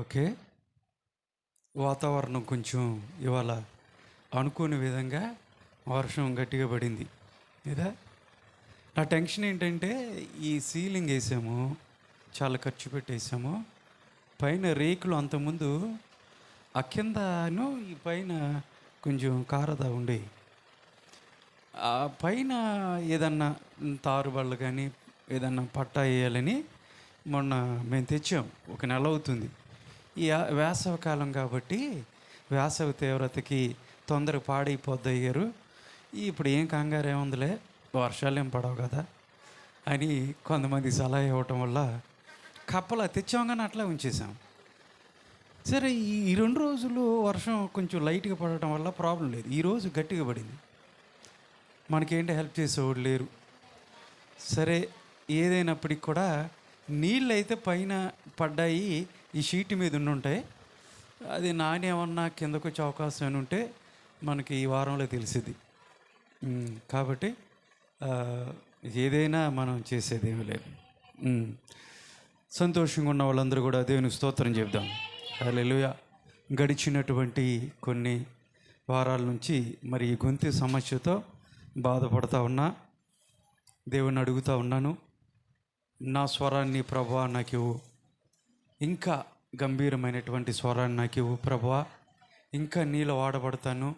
Okay. వాతావరణం కొంచెం ఇవాళ అనుకోని విధంగా వర్షం గట్టిగా పడింది కదా. నా టెన్షన్ ఏంటంటే ఈ సీలింగ్ వేసాము, చాలా ఖర్చు పెట్టేసాము. పైన రేకులు అంతకుముందు ఆ కిందను ఈ పైన కొంచెం కారదా ఉండే ఆ పైన ఏదన్నా తారుబళ్ళు కానీ ఏదన్నా పట్టా వేయాలని మొన్న మేము తెచ్చాం. ఒక నెల అవుతుంది. ఈ వేసవి కాలం కాబట్టి వేసవి తీవ్రతకి తొందరగా పాడైపోద్ది అయ్యారు. ఇప్పుడు ఏం కంగారు ఏముందిలే, వర్షాలు ఏం పడవు కదా అని కొంతమంది సలహా ఇవ్వటం వల్ల కప్పలా తెచ్చాం, కానీ అట్లా ఉంచేసాం. సరే, ఈ 2 రోజులు వర్షం కొంచెం లైట్గా పడటం వల్ల ప్రాబ్లం లేదు. ఈరోజు గట్టిగా పడింది. మనకేంటి హెల్ప్ చేసేవాడు లేరు. సరే, ఏదైనప్పటికి కూడా నీళ్ళు అయితే పైన పడ్డాయి, ఈ షీట్ మీద ఉండుంటాయి. అది నాణ్యమన్నా కిందకు వచ్చే అవకాశం ఏమైనా ఉంటే మనకి ఈ వారంలో తెలిసింది. కాబట్టి ఏదైనా మనం చేసేది ఏమీ లేదు. సంతోషంగా ఉన్న వాళ్ళందరూ కూడా దేవుని స్తోత్రం చెప్దాం. హల్లెలూయా. గడిచినటువంటి కొన్ని వారాల నుంచి మరి ఈ గొంతు సమస్యతో బాధపడుతూ ఉన్నా, దేవుని అడుగుతూ ఉన్నాను, నా స్వరాన్ని ప్రభువా నాకు ఇవ్వు, ఇంకా గంభీరమైనటువంటి స్వరాన్ని నాకు ఇవ్వు ప్రభువా, ఇంకా నీలో వాడబడతాను,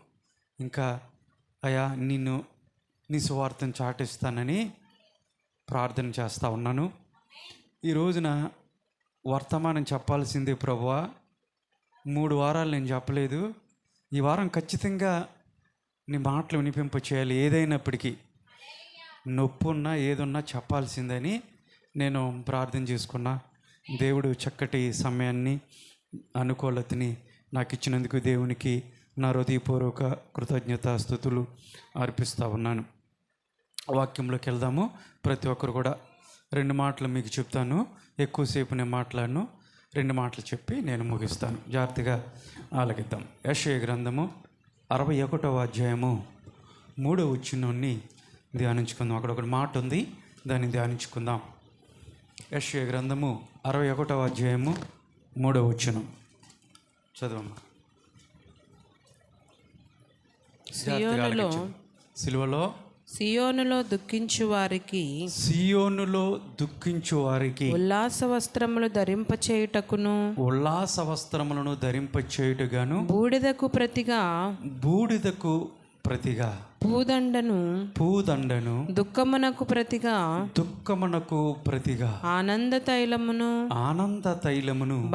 ఇంకా అయా నీ సువార్తను చాటిస్తానని ప్రార్థన చేస్తూ ఉన్నాను. ఈ రోజున వర్తమానం చెప్పాల్సిందే ప్రభువా. 3 వారాలు నేను చెప్పలేదు. ఈ వారం ఖచ్చితంగా నీ మాటలు వినిపింప చేయాలి. ఏదైనప్పటికీ నొప్పి ఉన్నా ఏదున్నా చెప్పాల్సిందని నేను ప్రార్థన చేసుకున్నా. దేవుడు చక్కటి సమయాన్ని, అనుకూలతని నాకు ఇచ్చినందుకు దేవునికి నా హృదయపూర్వక కృతజ్ఞతాస్తుతులు అర్పిస్తూ ఉన్నాను. వాక్యంలోకి వెళ్దాము. ప్రతి ఒక్కరు కూడా 2 మాటలు మీకు చెప్తాను. ఎక్కువసేపు నేను మాట్లాడను. 2 మాటలు చెప్పి నేను ముగిస్తాను. జాగ్రత్తగా ఆలకిద్దాం. యెషయా గ్రంథము 61వ అధ్యాయము 3వ వచనాన్ని ధ్యానించుకుందాం. అక్కడ ఒక మాట ఉంది, దాన్ని ధ్యానించుకుందాం. యెషయా గ్రంథము 61వ అధ్యాయము 3వ వచనం చదవమ్మా. సియోనులో దుఃఖించు వారికి ఉల్లాస వస్త్రములను ధరింపచేయుటకును బూడిదకు ప్రతిగా పూదండను దుఃఖమునకు ప్రతిగా ఆనంద తైలమును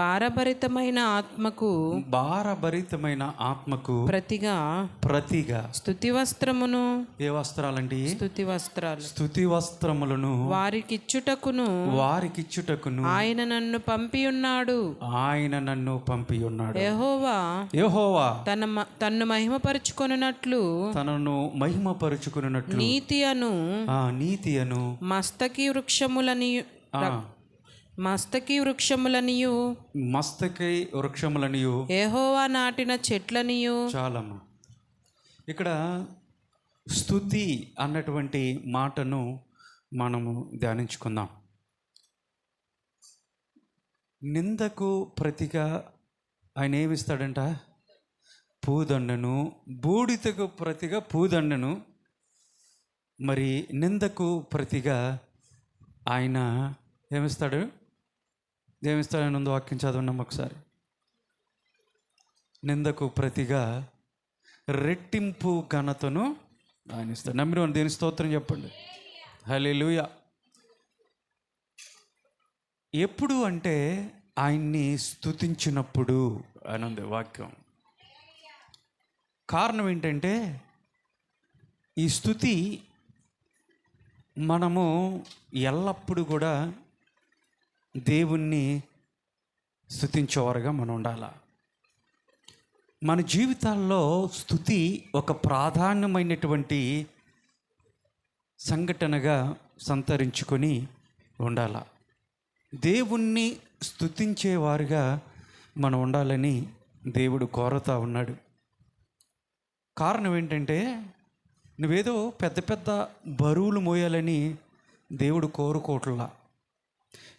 భారభరితమైన ఆత్మకు ప్రతిగా స్తుతి వస్త్రమును. ఏ వస్త్రాలండి? స్తుతి వస్త్రములను వారికిచ్చుటకును ఆయన నన్ను పంపియున్నాడు. యెహోవా తన్ను మహిమపరచుకొనున్నట్లు నీతి అను మస్తకి వృక్షములనియు యెహోవా నాటిన చెట్లనియు. చాలమ్మా. ఇక్కడ స్తుతి అన్నటువంటి మాటను మనము ధ్యానించుకుందాం. నిందకు ప్రతిగా ఆయన ఏమిస్తాడంట? పూదండను. బూడిదకు ప్రతిగా పూదండను. మరి నిందకు ప్రతిగా ఆయన ఏమిస్తాడని ఉంది వాక్యం చదవన్నాం ఒకసారి. నిందకు ప్రతిగా రెట్టింపు ఘనతను ఆయన ఇస్తాడు. నమ్మిన దేని స్తోత్రం చెప్పండి. హల్లెలూయా. ఎప్పుడు అంటే ఆయన్ని స్తుతించినప్పుడు అని ఉంది వాక్యం. కారణం ఏంటంటే ఈ స్తుతి మనము ఎల్లప్పుడూ కూడా దేవుణ్ణి స్తుతించేవారుగా మనం ఉండాలి. మన జీవితాల్లో స్తుతి ఒక ప్రాధాన్యమైనటువంటి సంఘటనగా సంతరించుకొని ఉండాలి. దేవుణ్ణి స్తుతించేవారుగా మనం ఉండాలని దేవుడు కోరుతూ ఉన్నాడు. కారణం ఏంటంటే నువ్వేదో పెద్ద పెద్ద బరువులు మోయాలని దేవుడు కోరుకోవట్లా.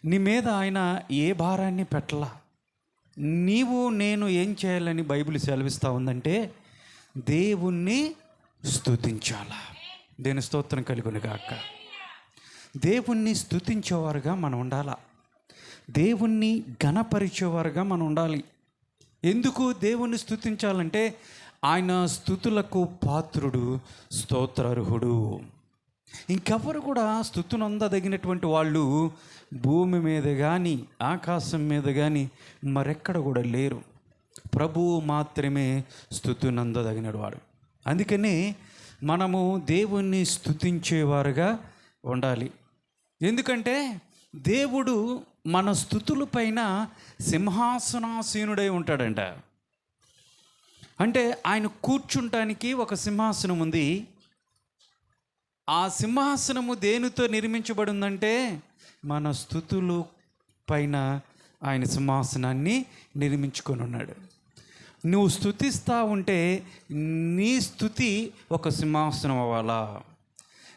నీ మీద ఆయన ఏ భారాన్ని పెట్టలా. నీవు నేను ఏం చేయాలని బైబిల్ సెలవిస్తూ ఉందంటే దేవుణ్ణి స్తుతించాలా. దేని స్తోత్రం కలుగును గాక. దేవుణ్ణి స్తుతించేవారుగా మనం ఉండాలా. దేవుణ్ణి ఘనపరిచేవారుగా మనం ఉండాలి. ఎందుకు దేవుణ్ణి స్తుతించాలంటే ఆయన స్తుతులకు పాత్రుడు, స్తోత్రార్హుడు. ఇంకెవరు కూడా స్తుతునందదగినటువంటి వాళ్ళు భూమి మీద కానీ ఆకాశం మీద కానీ మరెక్కడ కూడా లేరు. ప్రభువు మాత్రమే స్తుతునందదగినడు వాడు. అందుకని మనము దేవుణ్ణి స్తుతించేవారుగా ఉండాలి. ఎందుకంటే దేవుడు మన స్తుతుల పైన సింహాసనాసీనుడై ఉంటాడంట. అంటే ఆయన కూర్చుంటానికి ఒక సింహాసనం ఉంది. ఆ సింహాసనము దేనితో నిర్మించబడి ఉందంటే మన స్తుతులు పైన ఆయన సింహాసనాన్ని నిర్మించుకొని ఉన్నాడు. నువ్వు స్తుతిస్తూ ఉంటే నీ స్తుతి ఒక సింహాసనం అవ్వాలా.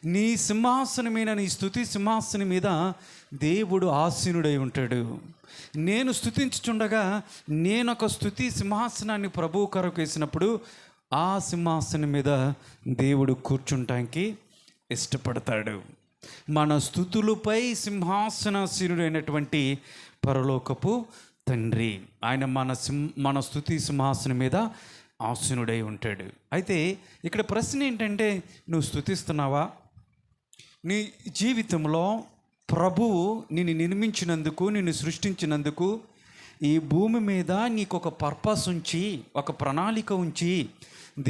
నీ సింహాసనం మీద, నీ స్తుతి సింహాసనం మీద దేవుడు ఆసీనుడై ఉంటాడు. నేను స్తుతించుచుండగా నేను ఒక స్తుతి సింహాసనాన్ని ప్రభువు కొరకు వేసినప్పుడు ఆ సింహాసనం మీద దేవుడు కూర్చుంటానికి ఇష్టపడతాడు. మన స్తుతులపై సింహాసనాసీనుడైనటువంటి పరలోకపు తండ్రి ఆయన మన స్తుతి సింహాసనం మీద ఆసీనుడై ఉంటాడు. అయితే ఇక్కడ ప్రశ్న ఏంటంటే, నువ్వు స్తుతిస్తున్నావా? నీ జీవితంలో ప్రభువు నిన్ను నిర్మించినందుకు, నిన్ను సృష్టించినందుకు, ఈ భూమి మీద నీకు ఒక పర్పస్ ఉంచి, ఒక ప్రణాళిక ఉంచి,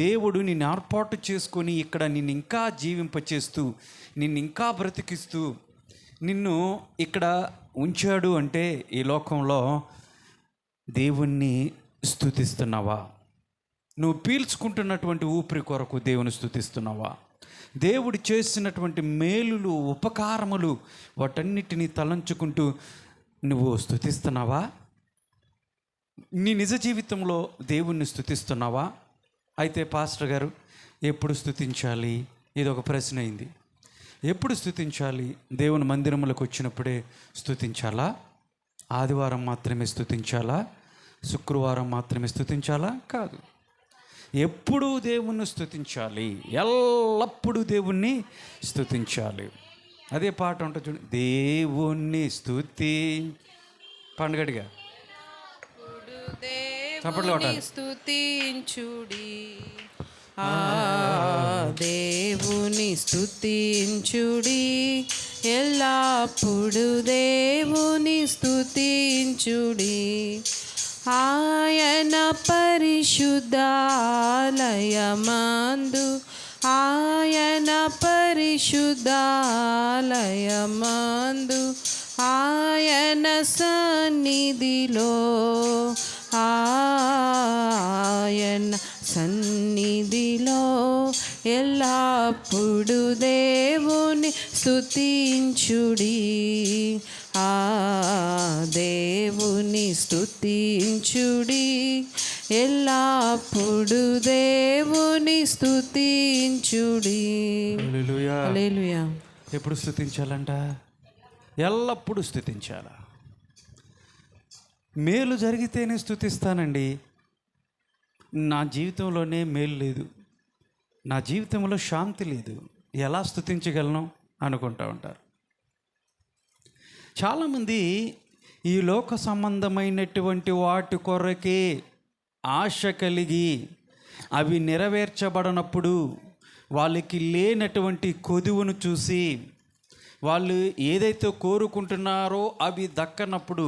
దేవుడు నిన్ను ఏర్పాటు చేసుకొని ఇక్కడ నిన్ను ఇంకా జీవింపచేస్తూ, నిన్ను ఇంకా బ్రతికిస్తూ నిన్ను ఇక్కడ ఉంచాడు అంటే ఈ లోకంలో దేవుణ్ణి స్తుతిస్తున్నావా? నువ్వు పీల్చుకుంటున్నటువంటి ఊపిరి కొరకు దేవుని స్తుతిస్తున్నావా? దేవుడు చేసినటువంటి మేలులు, ఉపకారములు, వాటన్నిటినీ తలంచుకుంటూ నువ్వు స్తుతిస్తున్నావా? నీ నిజ జీవితంలో దేవుణ్ణి స్తుతిస్తున్నావా? అయితే పాస్టర్ గారు ఎప్పుడు స్తుతించాలి? ఇది ఒక ప్రశ్న అయింది. ఎప్పుడు స్తుతించాలి? దేవుని మందిరములకు వచ్చినప్పుడే స్తుతించాలా? ఆదివారం మాత్రమే స్తుతించాలా? శుక్రవారం మాత్రమే స్తుతించాలా? కాదు. ఎప్పుడూ దేవుణ్ణి స్తుతించాలి, ఎల్లప్పుడూ దేవుణ్ణి స్తుతించాలి. అదే పాట ఉంటుంది చూడండి, దేవుణ్ణి స్తుతి పండుగడిగా చప్పట్లు కొట్టాలి. స్తుతించుడి, దేవుని స్తుతించుడి, ఎల్లప్పుడు దేవుని స్తుతించుడి. ఆయన పరిశుద్ధాలయమందు, ఆయన పరిశుద్ధాలయమందు, ఆయన సన్నిధిలో, ఆయన సన్నిధిలో ఎల్లప్పుడు దేవుని స్తుతించుడి. దేవుని స్తుతించుడి, ఎల్లప్పుడు దేవుని స్తుతించుడి. హల్లెలూయా. ఎప్పుడు స్తుతించాలంట? ఎల్లప్పుడూ స్తుతించాలా. మేలు జరిగితేనే స్తుతిస్తానండి. నా జీవితంలోనే మేలు లేదు, నా జీవితంలో శాంతి లేదు, ఎలా స్తుతించగలను అనుకుంటూ ఉంటారు. చాలామంది ఈ లోక సంబంధమైనటువంటి వాటి కొరకే ఆశ కలిగి అవి నెరవేర్చబడినప్పుడు వాళ్ళకి లేనటువంటి కొదువును చూసి వాళ్ళు ఏదైతే కోరుకుంటున్నారో అవి దక్కనప్పుడు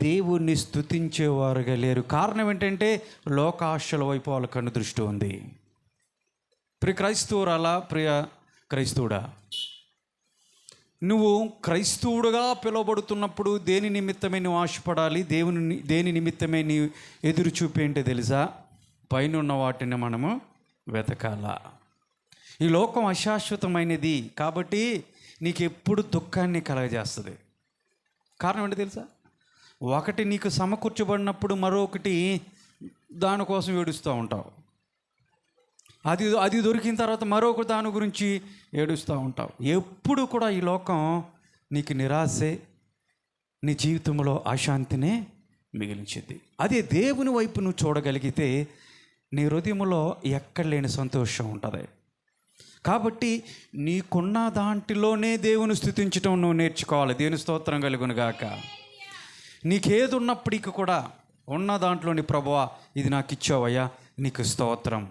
దేవుణ్ణి స్తుతించేవారుగా లేరు. కారణం ఏంటంటే లోకాశల వైపు వాళ్ళ కన్ను దృష్టి ఉంది. ప్రియ క్రైస్తవురాలా, ప్రియ క్రైస్తవుడా, నువ్వు క్రైస్తవుడుగా పిలువబడుతున్నప్పుడు దేని నిమిత్తమే నువ్వు ఆశపడాలి? దేని నిమిత్తమే నీ ఎదురు చూపేంటో తెలుసా? పైన ఉన్న వాటిని మనము వెతకాల. ఈ లోకం అశాశ్వతమైనది కాబట్టి నీకు ఎప్పుడు దుఃఖాన్ని కలగజేస్తుంది. కారణం ఏంటో తెలుసా? ఒకటి నీకు సమకూర్చబడినప్పుడు మరొకటి దానికోసం ఏడుస్తూ ఉంటావు. అది దొరికిన తర్వాత మరొక దాని గురించి ఏడుస్తూ ఉంటావు. ఎప్పుడు కూడా ఈ లోకం నీకు నిరాశే, నీ జీవితంలో అశాంతినే మిగిలించింది. అదే దేవుని వైపు నువ్వు చూడగలిగితే నీ హృదయంలో ఎక్కడ లేని సంతోషం ఉంటుంది. కాబట్టి నీకున్న దాంట్లోనే దేవుని స్తుతించడం నువ్వు నేర్చుకోవాలి. దేవుని స్తోత్రం కలుగును గాక. నీకేది ఉన్నప్పటికీ కూడా ఉన్న దాంట్లోని ప్రభువా ఇది నాకు ఇచ్చావయ్యా నీకు స్తోత్రం,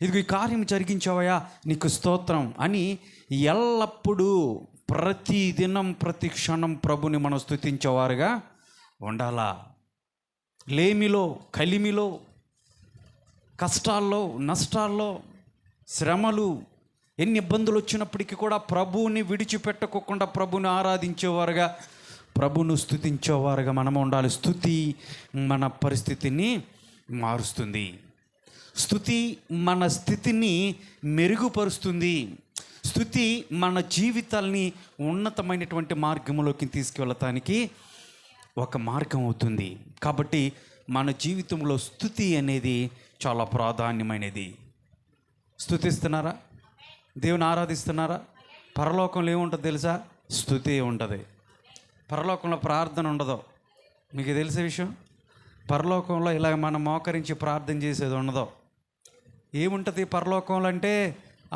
ఇదిగో ఈ కార్యం జరిగించావయ్యా నీకు స్తోత్రం అని ఎల్లప్పుడూ ప్రతి దినం ప్రతి క్షణం ప్రభుని మనం స్తుతించేవారుగా ఉండాలా. లేమిలో, కలిమిలో, కష్టాల్లో, నష్టాల్లో, శ్రమలు, ఎన్ని ఇబ్బందులు వచ్చినప్పటికీ కూడా ప్రభువుని విడిచిపెట్టకోకుండా ప్రభుని ఆరాధించేవారుగా, ప్రభును స్తుతించేవారుగా మనం ఉండాలి. స్తుతి మన పరిస్థితిని మారుస్తుంది. స్తుతి మన స్థితిని మెరుగుపరుస్తుంది. స్తుతి మన జీవితాల్ని ఉన్నతమైనటువంటి మార్గంలోకి తీసుకువెళ్ళటానికి ఒక మార్గం అవుతుంది. కాబట్టి మన జీవితంలో స్తుతి అనేది చాలా ప్రాధాన్యమైనది. స్తుతిస్తున్నారా? దేవుని ఆరాధిస్తున్నారా? పరలోకంలో ఏముంటుంది తెలుసా? స్తుతి ఉంటుంది. పరలోకంలో ప్రార్థన ఉండదు. మీకు తెలిసే విషయం, పరలోకంలో ఇలా మనం మోకరించి ప్రార్థన చేసేది ఉండదు. ఏముంటుంది పరలోకంలో అంటే?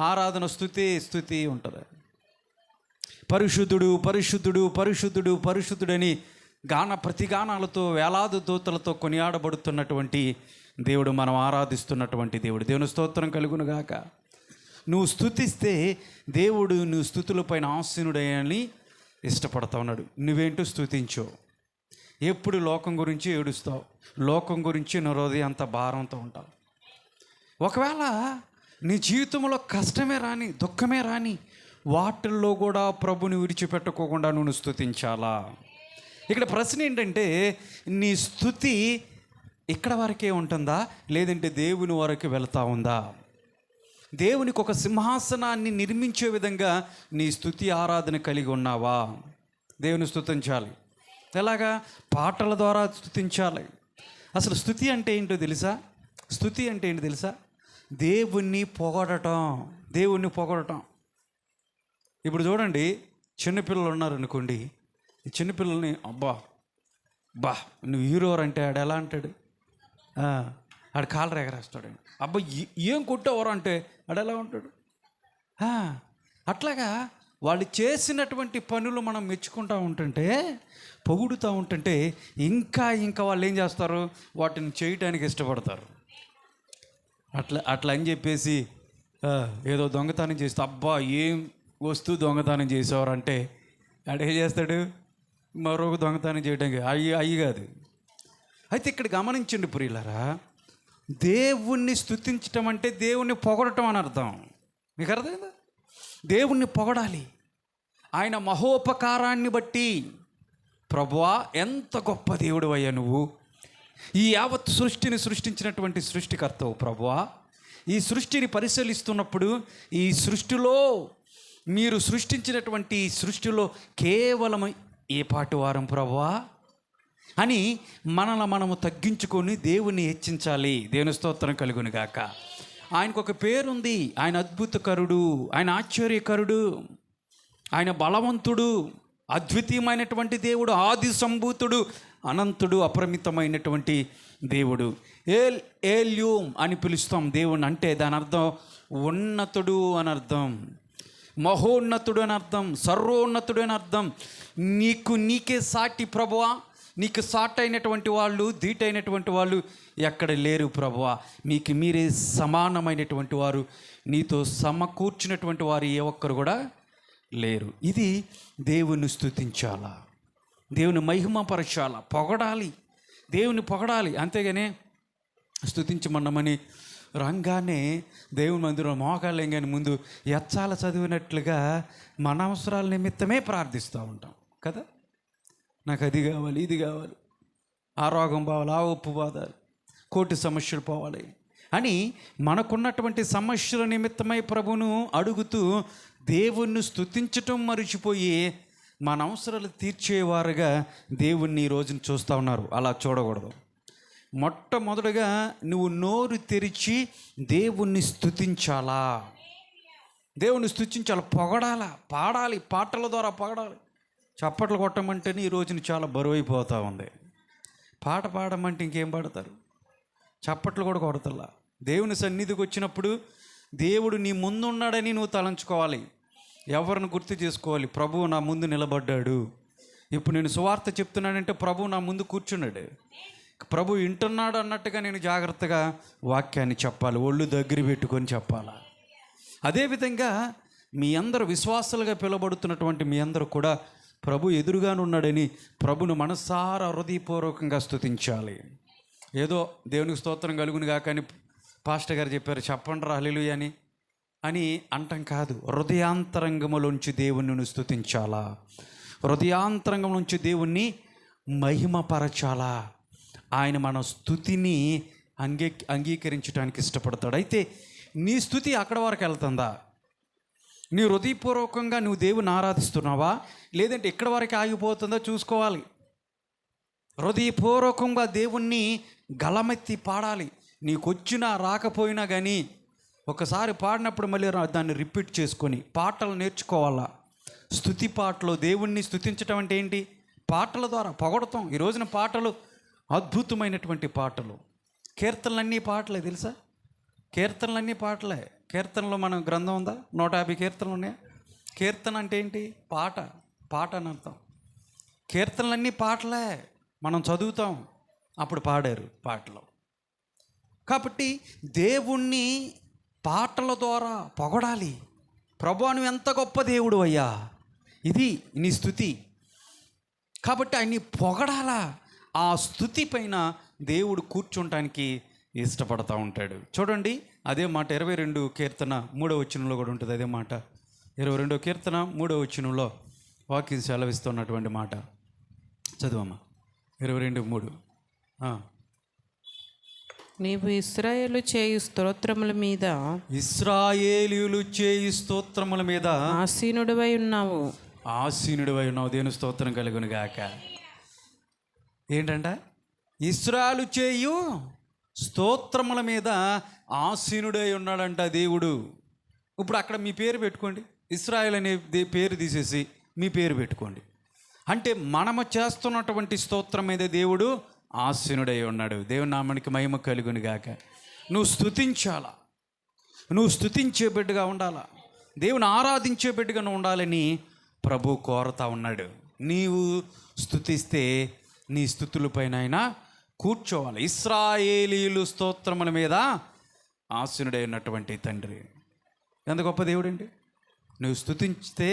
ఆరాధన, స్తుతి ఉంటుంది. పరిశుద్ధుడు పరిశుద్ధుడు పరిశుద్ధుడు పరిశుద్ధుడని ప్రతిగానాలతో వేలాది దూతలతో కొనియాడబడుతున్నటువంటి దేవుడు, మనం ఆరాధిస్తున్నటువంటి దేవుడు. దేవుని స్తోత్రం కలుగును గాక. నువ్వు స్తుతిస్తే దేవుడు నువ్వు స్తుతులపైన ఆసీనుడని ఇష్టపడతా ఉన్నాడు. నువ్వేంటో స్తుతించు. ఎప్పుడు లోకం గురించి ఏడుస్తావు, లోకం గురించి నీ హృదయం అంత భారంతో ఉంటావు. ఒకవేళ నీ జీవితంలో కష్టమే రాని, దుఃఖమే రాని, వాటిల్లో కూడా ప్రభుని విడిచిపెట్టుకోకుండా నువ్వు స్తుతించాలా. ఇక్కడ ప్రశ్న ఏంటంటే, నీ స్తుతి ఇక్కడ వరకే ఉంటుందా, లేదంటే దేవుని వరకు వెళ్తా ఉందా? దేవునికి ఒక సింహాసనాన్ని నిర్మించే విధంగా నీ స్తుతి ఆరాధన కలిగి ఉన్నావా? దేవుని స్తుతించాలి. ఎలాగా? పాటల ద్వారా స్తుతించాలి. అసలు స్తుతి అంటే ఏంటో తెలుసా? స్తుతి అంటే ఏంటో తెలుసా? దేవుణ్ణి పొగడటం. దేవుణ్ణి పొగడటం. ఇప్పుడు చూడండి, చిన్నపిల్లలు ఉన్నారనుకోండి, ఈ చిన్నపిల్లల్ని అబ్బా నువ్వు హీరో అంటే ఆడు ఎలా అంటాడు? ఆడు కాలర్ ఎగరేస్తాడు. అబ్బా ఏం కొట్టేవారు అంటే ఆడు ఎలా ఉంటాడు? అట్లాగా వాళ్ళు చేసినటువంటి పనులు మనం మెచ్చుకుంటూ ఉంటుంటే, పొగుడుతూ ఉంటుంటే ఇంకా వాళ్ళు ఏం చేస్తారు? వాటిని చేయటానికి ఇష్టపడతారు. అట్లా అని చెప్పేసి ఏదో దొంగతనం చేస్తే, అబ్బా ఏం వస్తువు దొంగతనం చేసేవారంటే ఆడు ఏం చేస్తాడు? మరొక దొంగతనం చేయడానికి అయ్యి కాదు. అయితే ఇక్కడ గమనించండి ప్రియులారా, దేవుణ్ణి స్తుతించటం అంటే దేవుణ్ణి పొగడటం అని అర్థం. మీకు అర్థమైందా? దేవుణ్ణి పొగడాలి. ఆయన మహోపకారాన్ని బట్టి, ప్రభువా ఎంత గొప్ప దేవుడు అయ్యా నువ్వు, ఈ యావత్ సృష్టిని సృష్టించినటువంటి సృష్టికర్తవు ప్రభువా, ఈ సృష్టిని పరిశీలిస్తున్నప్పుడు ఈ సృష్టిలో మీరు సృష్టించినటువంటి సృష్టిలో కేవలం ఏ పాటి వారం ప్రభువా అని మనము తగ్గించుకొని దేవుని హెచ్చించాలి. దేవుని స్తోత్రం కలుగును గాక. ఆయనకు ఒక పేరుంది. ఆయన అద్భుతకరుడు, ఆయన ఆశ్చర్యకరుడు, ఆయన బలవంతుడు, అద్వితీయమైనటువంటి దేవుడు, ఆది సంభూతుడు, అనంతుడు, అపరిమితమైనటువంటి దేవుడు. ఏల్యూమ్ అని పిలుస్తాం దేవుని. అంటే దాని అర్థం ఉన్నతుడు అని అర్థం, మహోన్నతుడు అని అర్థం, సర్వోన్నతుడు అని అర్థం. నీకే సాటి ప్రభువా, నీకు సాటి అయినటువంటి వాళ్ళు, ధీటైనటువంటి వాళ్ళు ఎక్కడ లేరు ప్రభువా. మీకు మీరే సమానమైనటువంటి వారు, నీతో సమకూర్చినటువంటి వారు ఏ ఒక్కరు కూడా లేరు. ఇది దేవుని స్తుతించాలా, దేవుని మహిమపరచాలా, పొగడాలి, దేవుని పొగడాలి. అంతేగాని స్తుతించమన్నామని రంగానే దేవుని మందిరం మోకాళ్ళేం కానీ ముందు ఎచ్చాల చదివినట్లుగా మన అవసరాల నిమిత్తమే ప్రార్థిస్తూ ఉంటాం కదా. నాకు అది కావాలి, ఇది కావాలి, ఆ రోగం పోవాలి, ఆ ఉప్పు పోవాలి, కోటి సమస్యలు పోవాలి అని మనకున్నటువంటి సమస్యల నిమిత్తమై ప్రభును అడుగుతూ దేవుణ్ణి స్తుతించటం మరిచిపోయి మన అవసరాలు తీర్చేవారుగా దేవుణ్ణి ఈ రోజున చూస్తూ ఉన్నారు. అలా చూడకూడదు. మొట్టమొదటిగా నువ్వు నోరు తెరిచి దేవుణ్ణి స్తుతించాలా, దేవుణ్ణి స్తుతించాలి, పొగడాలా, పాడాలి, పాటల ద్వారా పొగడాలి. చప్పట్లు కొట్టమంటేనే ఈ రోజున చాలా బరువైపోతూ ఉంది. పాట పాడమంటే ఇంకేం పాడతారు? చప్పట్లు కూడా కొడతల్లా. దేవుని సన్నిధికి వచ్చినప్పుడు దేవుడు నీ ముందు ఉన్నాడని నువ్వు తలంచుకోవాలి. ఎవరిని గుర్తు చేసుకోవాలి? ప్రభువు నా ముందు నిలబడ్డాడు. ఇప్పుడు నేను సువార్త చెప్తున్నానంటే ప్రభువు నా ముందు కూర్చున్నాడు. ప్రభు వింటున్నాడు అన్నట్టుగా నేను జాగ్రత్తగా వాక్యాన్ని చెప్పాలి, ఒళ్ళు దగ్గర పెట్టుకొని చెప్పాలా. అదేవిధంగా మీ అందరూ విశ్వాసాలుగా పిలువబడుతున్నటువంటి మీ అందరూ కూడా ప్రభు ఎదురుగానున్నాడని ప్రభును మనసారా హృదయపూర్వకంగా స్తుతించాలి. ఏదో దేవునికి స్తోత్రం కలుగునుగా కానీ పాస్టర్ గారు చెప్పారు చెప్పండి రా హల్లెలూయా అని అంటాం కాదు. హృదయాంతరంగములోంచి దేవుణ్ణి స్తుతించాలా, హృదయాంతరంగం నుంచి దేవుణ్ణి మహిమపరచాలా. ఆయన మన స్తుతిని అంగీకరించడానికి ఇష్టపడతాడు. అయితే నీ స్తుతి అక్కడ వరకు వెళ్తుందా? నీ హృదయపూర్వకంగా నువ్వు దేవుని ఆరాధిస్తున్నావా, లేదంటే ఎక్కడి వరకు ఆగిపోతుందో చూసుకోవాలి. హృదయపూర్వకంగా దేవుణ్ణి గలమెత్తి పాడాలి. నీకు వచ్చినా రాకపోయినా కానీ ఒకసారి పాడినప్పుడు మళ్ళీ దాన్ని రిపీట్ చేసుకొని పాటలు నేర్చుకోవాలా. స్తుతి పాటలు, దేవుణ్ణి స్తుతించడం అంటే ఏంటి? పాటల ద్వారా పొగడతాం. ఈ రోజున పాటలు అద్భుతమైనటువంటి పాటలు, కీర్తనలన్నీ పాటలే తెలుసా? కీర్తనలన్నీ పాటలే. కీర్తనలో మన గ్రంథం ఉందా? 150 కీర్తనలు ఉన్నాయా? కీర్తన అంటే ఏంటి? పాట అని అర్థం. కీర్తనలన్నీ పాటలే, మనం చదువుతాం, అప్పుడు పాడారు పాటలు. కాబట్టి దేవుణ్ణి పాటల ద్వారా పొగడాలి. ప్రభువా నువ్వు ఎంత గొప్ప దేవుడు అయ్యా, ఇది నీ స్తుతి. కాబట్టి ఆయన్ని పొగడాలా. ఆ స్తుతి పైన దేవుడు కూర్చుంటానికి ఇష్టపడతా ఉంటాడు. చూడండి, అదే మాట 22 కీర్తన 3వ వచనంలో కూడా ఉంటుంది. అదే మాట 22వ కీర్తన 3వ వచనంలో వాక్యం సెలవిస్తున్నటువంటి మాట చదువమ్మా. 22:3. నీవు ఇశ్రాయేలు చేయు స్తోత్రముల మీద, ఇశ్రాయేలీయులు చేయు స్తోత్రముల మీద ఆసీనుడివై ఉన్నావు. దేవుని స్తోత్రం కలుగును గాక. ఏంటంట? ఇశ్రాయేలు చేయు స్తోత్రముల మీద ఆసీనుడై ఉన్నాడంట దేవుడు. ఇప్పుడు అక్కడ మీ పేరు పెట్టుకోండి. ఇశ్రాయేల్ అనే పేరు తీసేసి మీ పేరు పెట్టుకోండి. అంటే మనము చేస్తున్నటువంటి స్తోత్రం మీద దేవుడు ఆసీనుడై ఉన్నాడు. దేవుని నామానికి మహిమ కలుగును గాక. నువ్వు స్తుతించాలా, నువ్వు స్తుతించే బిడ్డగా ఉండాలా, దేవుని ఆరాధించే బిడ్డగా నువ్వు ఉండాలని ప్రభు కోరుతా ఉన్నాడు. నీవు స్తుతిస్తే నీ స్తుతులపైన ఆయన కూర్చోవాలి. ఇశ్రాయేలీయులు స్తోత్రముల మీద ఆసీనుడై ఉన్నటువంటి తండ్రి ఎంత గొప్ప దేవుడు అండి. నువ్వు స్తుతించితే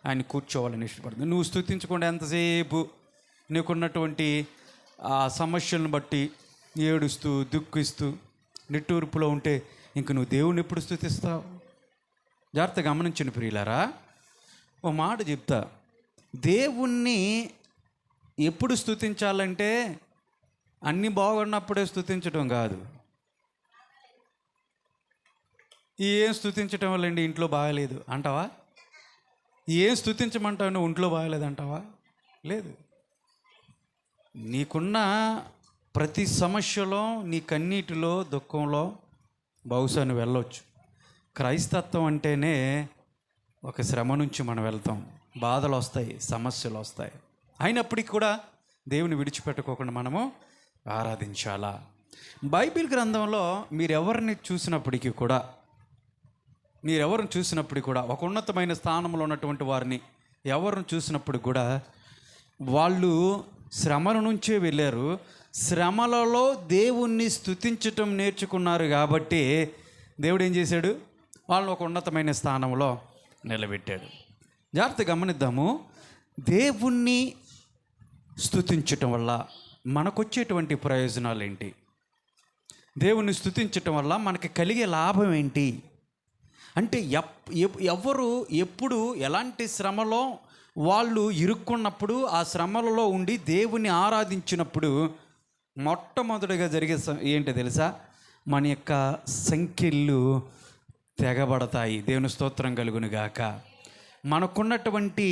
ఆయన కూర్చోవాలని ఇష్టపడుతుంది. నువ్వు స్తుతించకుండా ఎంతసేపు నీకున్నటువంటి ఆ సమస్యలను బట్టి ఏడుస్తూ దుఃఖిస్తూ నిట్టూర్పులో ఉంటే ఇంక నువ్వు దేవుని ఎప్పుడు స్తుతిస్తావు? జాగ్రత్త గమనించిన ప్రియులారా, ఓ మాట చెప్తా. దేవుణ్ణి ఎప్పుడు స్తుతించాలంటే అన్నీ బాగున్నప్పుడే స్తుతించడం కాదు. ఏం స్తుతించటం వల్లండి ఇంట్లో బాగలేదు అంటావా? ఏం స్తుతించమంటావు నువ్వు ఒంట్లో బాగలేదు అంటావా? లేదు. నీకున్న ప్రతి సమస్యలో, నీ కన్నీటిలో, దుఃఖంలో బహుశా నువ్వు వెళ్ళొచ్చు. క్రైస్తత్వం అంటేనే ఒక శ్రమ నుంచి మనం వెళ్తాం. బాధలు వస్తాయి, సమస్యలు వస్తాయి. అయినప్పటికీ కూడా దేవుని విడిచిపెట్టుకోకుండా మనము ఆరాధించాలా. బైబిల్ గ్రంథంలో మీరెవరిని చూసినప్పటికీ కూడా ఒక ఉన్నతమైన స్థానంలో ఉన్నటువంటి వారిని ఎవరిని చూసినప్పుడు కూడా వాళ్ళు శ్రమల నుంచే వెళ్ళారు. శ్రమలలో దేవుణ్ణి స్తుతించటం నేర్చుకున్నారు కాబట్టి దేవుడు ఏం చేశాడు? వాళ్ళని ఒక ఉన్నతమైన స్థానంలో నిలబెట్టాడు. జాగ్రత్త గమనిద్దాము. దేవుణ్ణి స్తుతించటం వల్ల మనకొచ్చేటువంటి ప్రయోజనాలు ఏంటి? దేవుణ్ణి స్తుతించటం వల్ల మనకి కలిగే లాభం ఏంటి అంటే, ఎవరు ఎప్పుడు ఎలాంటి శ్రమలో వాళ్ళు ఇరుక్కున్నప్పుడు ఆ శ్రమలలో ఉండి దేవుని ఆరాధించినప్పుడు మొట్టమొదటిగా జరిగే ఏంటో తెలుసా? మన యొక్క సంఖ్యలు తెగబడతాయి. దేవుని స్తోత్రం కలుగును గాక. మనకున్నటువంటి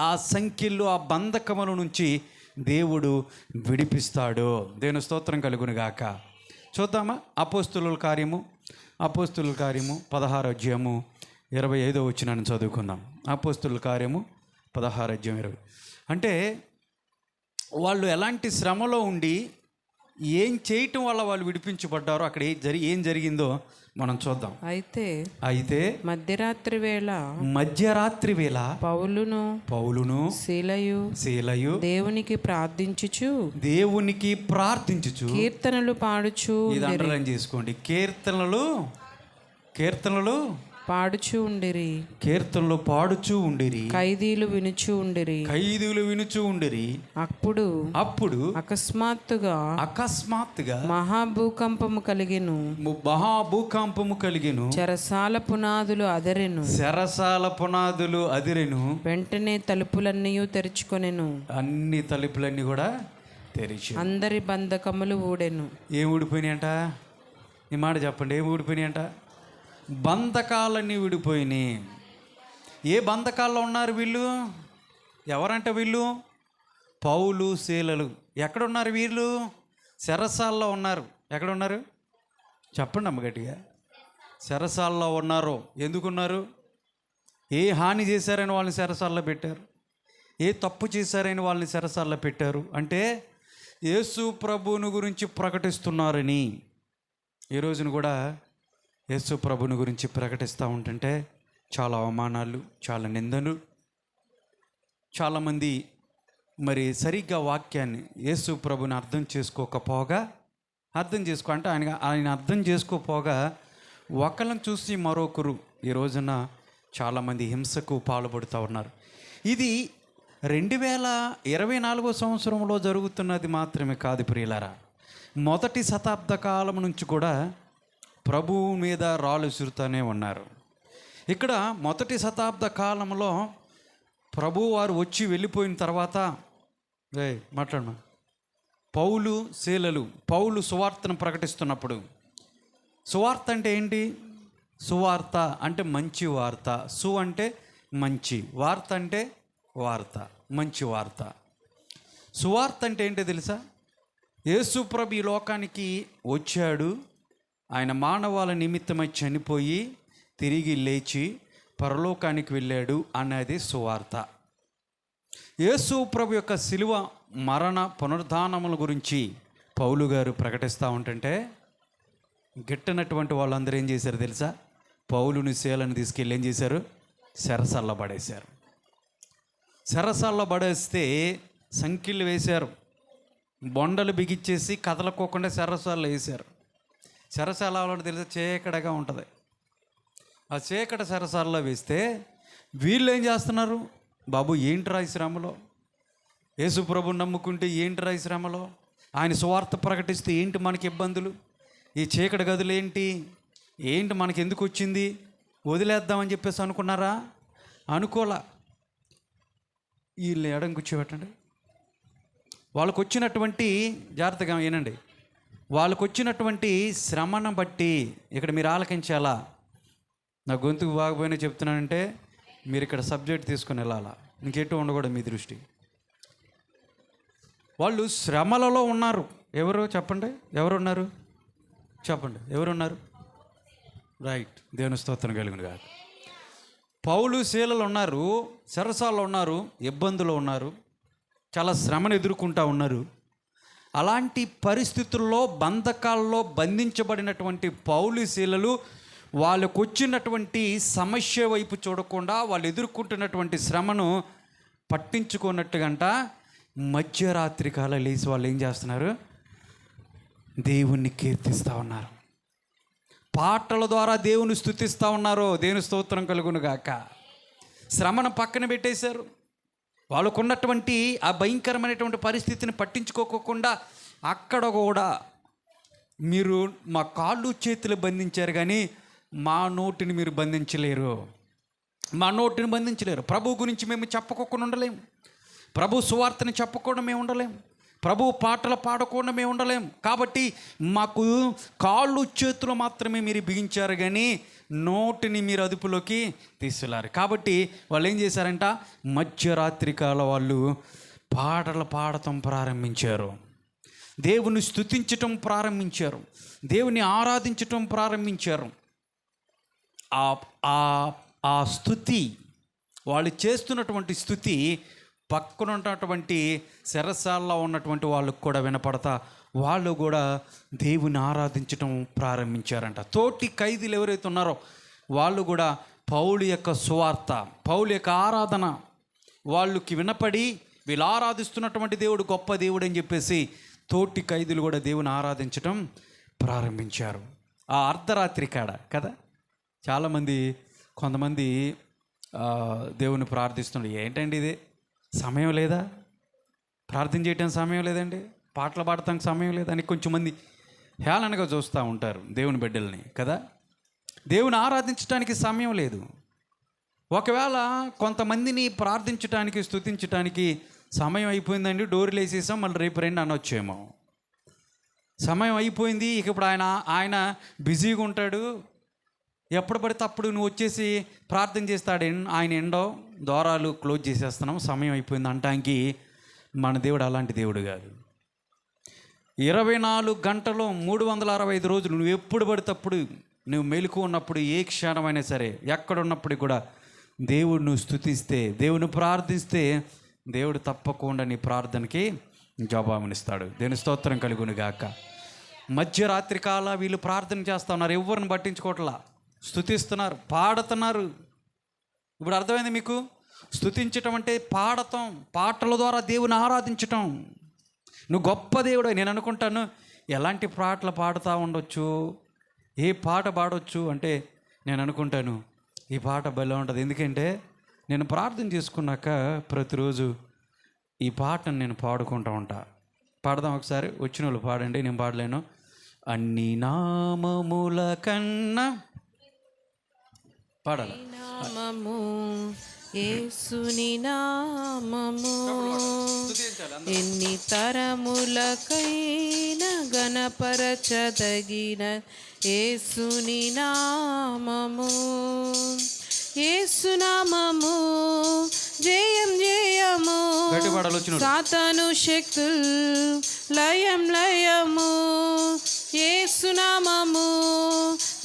ఆ సంఖ్యలు, ఆ బంధకముల నుంచి దేవుడు విడిపిస్తాడు. దేవుని స్తోత్రం కలుగును గాక. చూద్దామా? అపోస్తుల కార్యము 16వ అధ్యాయము 25వ వచనాన్ని చదువుకుందాం. అపోస్తుల కార్యము 16వ అధ్యాయం 20. అంటే వాళ్ళు ఎలాంటి శ్రమలో ఉండి ఏం చేయటం వల్ల వాళ్ళు విడిపించబడ్డారో అక్కడ ఏం జరిగిందో మనం చూద్దాం. అయితే మధ్యరాత్రి వేళ పౌలును శీలయు దేవునికి ప్రార్థించుచు కీర్తనలు పాడుచు, ఇది అండర్లైన్ చేసుకోండి, కీర్తనలు పాడుచూ ఉండిరి, ఖైదీలు వినుచు ఉండిరి. అప్పుడు అకస్మాత్తుగా మహాభూకంపము కలిగెను. చెరసాల పునాదులు అదిరెను. వెంటనే తలుపులన్నీ తెరుచుకొనెను. అన్ని తలుపులన్నీ కూడా తెరిచి అందరి బంధకములు ఊడెను. ఏం ఊడిపోయినాయంట? ఈ మాట చెప్పండి, ఏం ఊడిపోయినాయంట? బంధకాలన్నీ విడిపోయినాయి. ఏ బంధకాల్లో ఉన్నారు వీళ్ళు? ఎవరంట వీళ్ళు? పౌలు శీలలు. ఎక్కడున్నారు వీళ్ళు? చెరసాల్లో ఉన్నారు. ఎక్కడున్నారు చెప్పండి అమ్మ గట్టిగా. చెరసాల్లో ఉన్నారు. ఎందుకున్నారు? ఏ హాని చేశారని వాళ్ళని చెరసాల్లో పెట్టారు, ఏ తప్పు చేశారని వాళ్ళని చెరసాల్లో పెట్టారు అంటే యేసు ప్రభువుని గురించి ప్రకటిస్తున్నారని. ఈ రోజున కూడా యేసు ప్రభుని గురించి ప్రకటిస్తూ ఉంటుంటే చాలా అవమానాలు, చాలా నిందలు. చాలామంది మరి సరిగ్గా వాక్యాన్ని యేసు ప్రభుని అర్థం చేసుకోకపోగా అంటే ఆయన అర్థం చేసుకోపోగా ఒకళ్ళని చూసి మరొకరు ఈ రోజున చాలామంది హింసకు పాల్పడుతూ ఉన్నారు. ఇది 2024 సంవత్సరంలో జరుగుతున్నది మాత్రమే కాదు ప్రియులారా. మొదటి శతాబ్ద కాలం నుంచి కూడా ప్రభువు మీద రాళ్ళు విసురుతూనే ఉన్నారు. ఇక్కడ మొదటి శతాబ్ద కాలంలో ప్రభువు వారు వచ్చి వెళ్ళిపోయిన తర్వాత మాట్లాడమా పౌలు శీలలు సువార్తను ప్రకటిస్తున్నప్పుడు, సువార్త అంటే ఏంటి? సువార్త అంటే మంచి వార్త. అంటే మంచి, వార్త అంటే వార్త, మంచి వార్త. సువార్త అంటే ఏంటో తెలుసా? యేసు ప్రభు ఈ లోకానికి వచ్చాడు, ఆయన మానవాళి నిమిత్తమై చనిపోయి తిరిగి లేచి పరలోకానికి వెళ్ళాడు అన్నది సువార్త. యేసు ప్రభు యొక్క శిలువ మరణ పునరుద్ధానముల గురించి పౌలు గారు ప్రకటిస్తూ ఉంటుంటే గిట్టనటువంటి వాళ్ళందరూ ఏం చేశారు తెలుసా? పౌలుని శీలను తీసుకెళ్ళి ఏం చేశారు? చెరసాల్లో పడేశారు. చెరసాల్లో పడేస్తే సంఖ్యలు వేశారు, బొండలు బిగిచ్చేసి కదలకోకుండా చెరసాల్లో వేశారు. చెరసాల తెలిసి చీకటిగా ఉంటుంది. ఆ చీకటి చెరసాల్లో వేస్తే వీళ్ళు ఏం చేస్తున్నారు? బాబు ఏంట్రా ఈ శ్రమలో? యేసు ప్రభుని నమ్ముకుంటే ఏంట్రా ఈ శ్రమలో? ఆయన సువార్త ప్రకటిస్తే ఏంటి మనకి ఇబ్బందులు? ఈ చీకటి గదులు ఏంటి మనకి ఎందుకు వచ్చింది? వదిలేద్దామని చెప్పేసి అనుకున్నారా? అనుకోలా. వీళ్ళు ఎడం కూర్చోబెట్టండి. వాళ్ళకు వచ్చినటువంటి, జాగ్రత్తగా వినండి, వాళ్ళకు వచ్చినటువంటి శ్రమను బట్టి ఇక్కడ మీరు ఆలకించాలా. నా గొంతుకు బాగపోయినా చెప్తున్నానంటే మీరు ఇక్కడ సబ్జెక్ట్ తీసుకొని వెళ్ళాలా, ఇంకెటు ఉండకూడదు మీ దృష్టి. వాళ్ళు శ్రమలలో ఉన్నారు. ఎవరు చెప్పండి? ఎవరున్నారు చెప్పండి? ఎవరున్నారు? రైట్, దేవుని స్తోత్రం కలుగును గాక. పౌలు శీలలు ఉన్నారు, చెరసాల్లో ఉన్నారు, ఇబ్బందులు ఉన్నారు, చాలా శ్రమను ఎదుర్కొంటూ ఉన్నారు. అలాంటి పరిస్థితుల్లో బంధకాల్లో బంధించబడినటువంటి పౌలు శీలలు వాళ్ళకు వచ్చినటువంటి సమస్య వైపు చూడకుండా వాళ్ళు ఎదుర్కొంటున్నటువంటి శ్రమను పట్టించుకున్నట్టుగంట మధ్యరాత్రి కాల లేచి వాళ్ళు ఏం చేస్తున్నారు? దేవుణ్ణి కీర్తిస్తూ ఉన్నారు, పాటల ద్వారా దేవుని స్తుతిస్తూ ఉన్నారు. దేవుని స్తోత్రం కలుగును గాక. శ్రమను పక్కన పెట్టేశారు. వాళ్ళకున్నటువంటి ఆ భయంకరమైనటువంటి పరిస్థితిని పట్టించుకోకుండా అక్కడ కూడా మీరు మా కాళ్ళు చేతులు బంధించారు కానీ మా నోటిని మీరు బంధించలేరు, మా నోటిని బంధించలేరు. ప్రభు గురించి మేము చెప్పుకోకుండా ఉండలేము, ప్రభు సువార్తని చెప్పకుండా మేము ఉండలేము, ప్రభు పాటలు పాడకుండా మేము ఉండలేము. కాబట్టి మాకు కాళ్ళు చేతులు మాత్రమే మీరు బిగించారు కానీ నోటిని మీరు అదుపులోకి తీసుకెళ్ళారు. కాబట్టి వాళ్ళు ఏం చేశారంట? మధ్యరాత్రి కాల వాళ్ళు పాటలు పాడటం ప్రారంభించారు, దేవుని స్తుతించటం ప్రారంభించారు, దేవుని ఆరాధించటం ప్రారంభించారు. ఆ స్తుతి, వాళ్ళు చేస్తున్నటువంటి స్తుతి పక్కన ఉన్నటువంటి చెరసాల్లో ఉన్నటువంటి వాళ్ళకు కూడా వినపడతా వాళ్ళు కూడా దేవుని ఆరాధించడం ప్రారంభించారంట. తోటి ఖైదీలు ఎవరైతే ఉన్నారో వాళ్ళు కూడా పౌలు యొక్క సువార్త, పౌలు యొక్క ఆరాధన వాళ్ళకి వినపడి వీళ్ళు ఆరాధిస్తున్నటువంటి దేవుడు గొప్ప దేవుడు అని చెప్పేసి తోటి ఖైదీలు కూడా దేవుని ఆరాధించడం ప్రారంభించారు. ఆ అర్ధరాత్రి కాడ కదా కొంతమంది దేవుని ప్రార్థిస్తున్నారు. ఏంటండి ఇది, సమయం లేదా, ప్రార్థన చేయడానికి సమయం లేదండి, పాటలు పాడటానికి సమయం లేదని కొంచెం మంది హేళనగా చూస్తూ ఉంటారు దేవుని బిడ్డల్ని కదా. దేవుని ఆరాధించడానికి సమయం లేదు. ఒకవేళ కొంతమందిని ప్రార్థించడానికి స్తుతించడానికి సమయం అయిపోయిందండి, డోర్లు వేసేసాం, మళ్ళీ రేపు రండి అనొచ్చేమో. సమయం అయిపోయింది, ఇక ఇప్పుడు ఆయన బిజీగా ఉంటాడు, ఎప్పుడు పడితే అప్పుడు నువ్వు వచ్చేసి ప్రార్థన చేస్తాడు, ఆయన ఎండో ద్వారాలు క్లోజ్ చేసేస్తున్నాం, సమయం అయిపోయింది అంటానికి మన దేవుడు అలాంటి దేవుడు కాదు. 24 గంటలు 365 రోజులు నువ్వు ఎప్పుడు పడితే అప్పుడు నువ్వు మెలకు ఉన్నప్పుడు ఏ క్షణమైనా సరే ఎక్కడున్నప్పుడు కూడా దేవుడిని స్తుతిస్తే, దేవుని ప్రార్థిస్తే దేవుడు తప్పకుండా నీ ప్రార్థనకి జవాబునిస్తాడు. దేవుని స్తోత్రం కలుగును గాక. మధ్యరాత్రి కాల వీళ్ళు ప్రార్థన చేస్తూ ఉన్నారు, ఎవరిని పట్టించుకోవట్లా, స్తుతిస్తున్నారు, పాడుతున్నారు. ఇప్పుడు అర్థమైంది మీకు? స్తుతించటం అంటే పాడటం, పాటల ద్వారా దేవుని ఆరాధించటం. నువ్వు గొప్ప దేవుడు. నేను అనుకుంటాను ఎలాంటి పాటలు పాడుతూ ఉండొచ్చు, ఏ పాట పాడవచ్చు అంటే నేను అనుకుంటాను ఈ పాట భలే ఉంటుంది. ఎందుకంటే నేను ప్రార్థన చేసుకున్నాక ప్రతిరోజు ఈ పాటను నేను పాడుకుంటూ ఉంటా. పాడదాం ఒకసారి, వచ్చిన వాళ్ళు పాడండి, నేను పాడలేను. అన్ని నామముల కన్నా పాడాలి. నామము యేసుని నామము ఎన్ని తరములకైనా గణపరచదగిన యేసుని నామము. యేసునామము జయం జయము, సాతాను శక్తుల్ లయం లయము. యేసునామము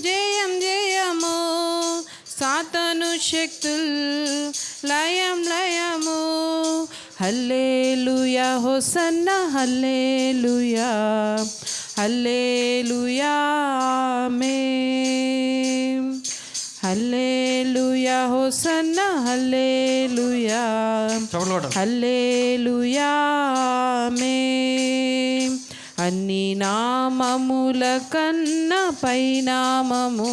జయం జయము, సాతాను శక్తుల్ లయం లయము. హల్లెలూయా హోసన్నా హల్లెలూయా హల్లెలూయా ఆమేన్. హల్లెలూయా హోసన్నా హల్లెలూయా హల్లెలూయా ఆమేన్. అన్ని నామముల కన్నా పైనామము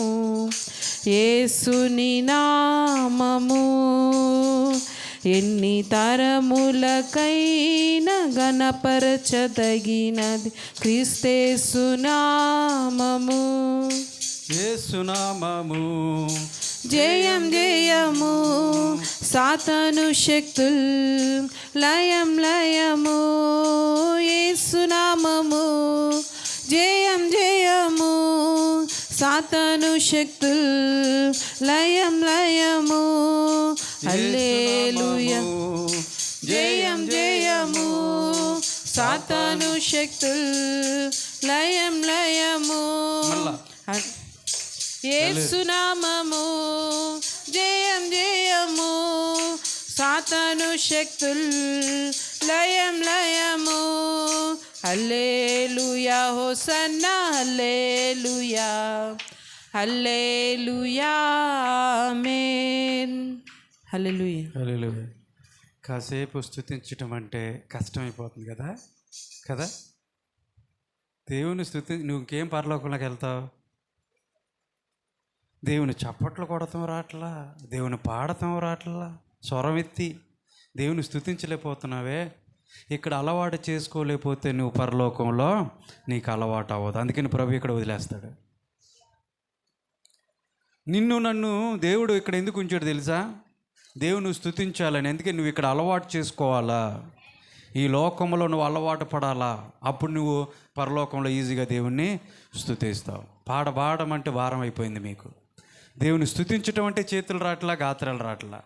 యేసుని నామము. ఎన్ని తరములకైనా గణపరచదగినది క్రీస్తేసు నామము. యేసునామము జయం జయము, సాతాను శక్తుల్ లయం లయము. యేసునామము జయం జయము, సాతాను శక్తుల్ లయం లయము. హల్లెలూయా జయం జయము, సాతాను శక్తుల్ లయం లయము. యేసునామము జయం జయము, సాతాను శక్తుల్ లయం లయము. హల్లెలూయా హోసన్నా హల్లెలూయా హల్లెలూయా ఆమేన్. హల్లెలూయా హల్లెలూయా. కాసేపు స్తుతించటం అంటే కష్టమైపోతుంది కదా కదా. దేవుని నువ్వు ఇంకేం పరలోకంలోకి వెళ్తావు? దేవుని చప్పట్లు కొడతాం రాట్లా, దేవుని పాడతాం రాట్లా, స్వరం ఎత్తి దేవుని స్తుతించలేకపోతున్నావే. ఇక్కడ అలవాటు చేసుకోలేకపోతే నువ్వు పరలోకంలో నీకు అలవాటు అవ్వదు. అందుకని ప్రభు ఇక్కడ వదిలేస్తాడు నిన్ను. నన్ను దేవుడు ఇక్కడ ఎందుకు ఉంచాడు తెలుసా? దేవుని స్తుతించాలని. ఎందుకని నువ్వు ఇక్కడ అలవాటు చేసుకోవాలా, ఈ లోకంలో నువ్వు అలవాటు పడాలా, అప్పుడు నువ్వు పరలోకంలో ఈజీగా దేవుణ్ణి స్తుతిస్తావు. పాడమంటే భారం అయిపోయింది మీకు. దేవుని స్తుతించటం అంటే చేతులు రాట్లా, గాత్రాలు రాట్లా,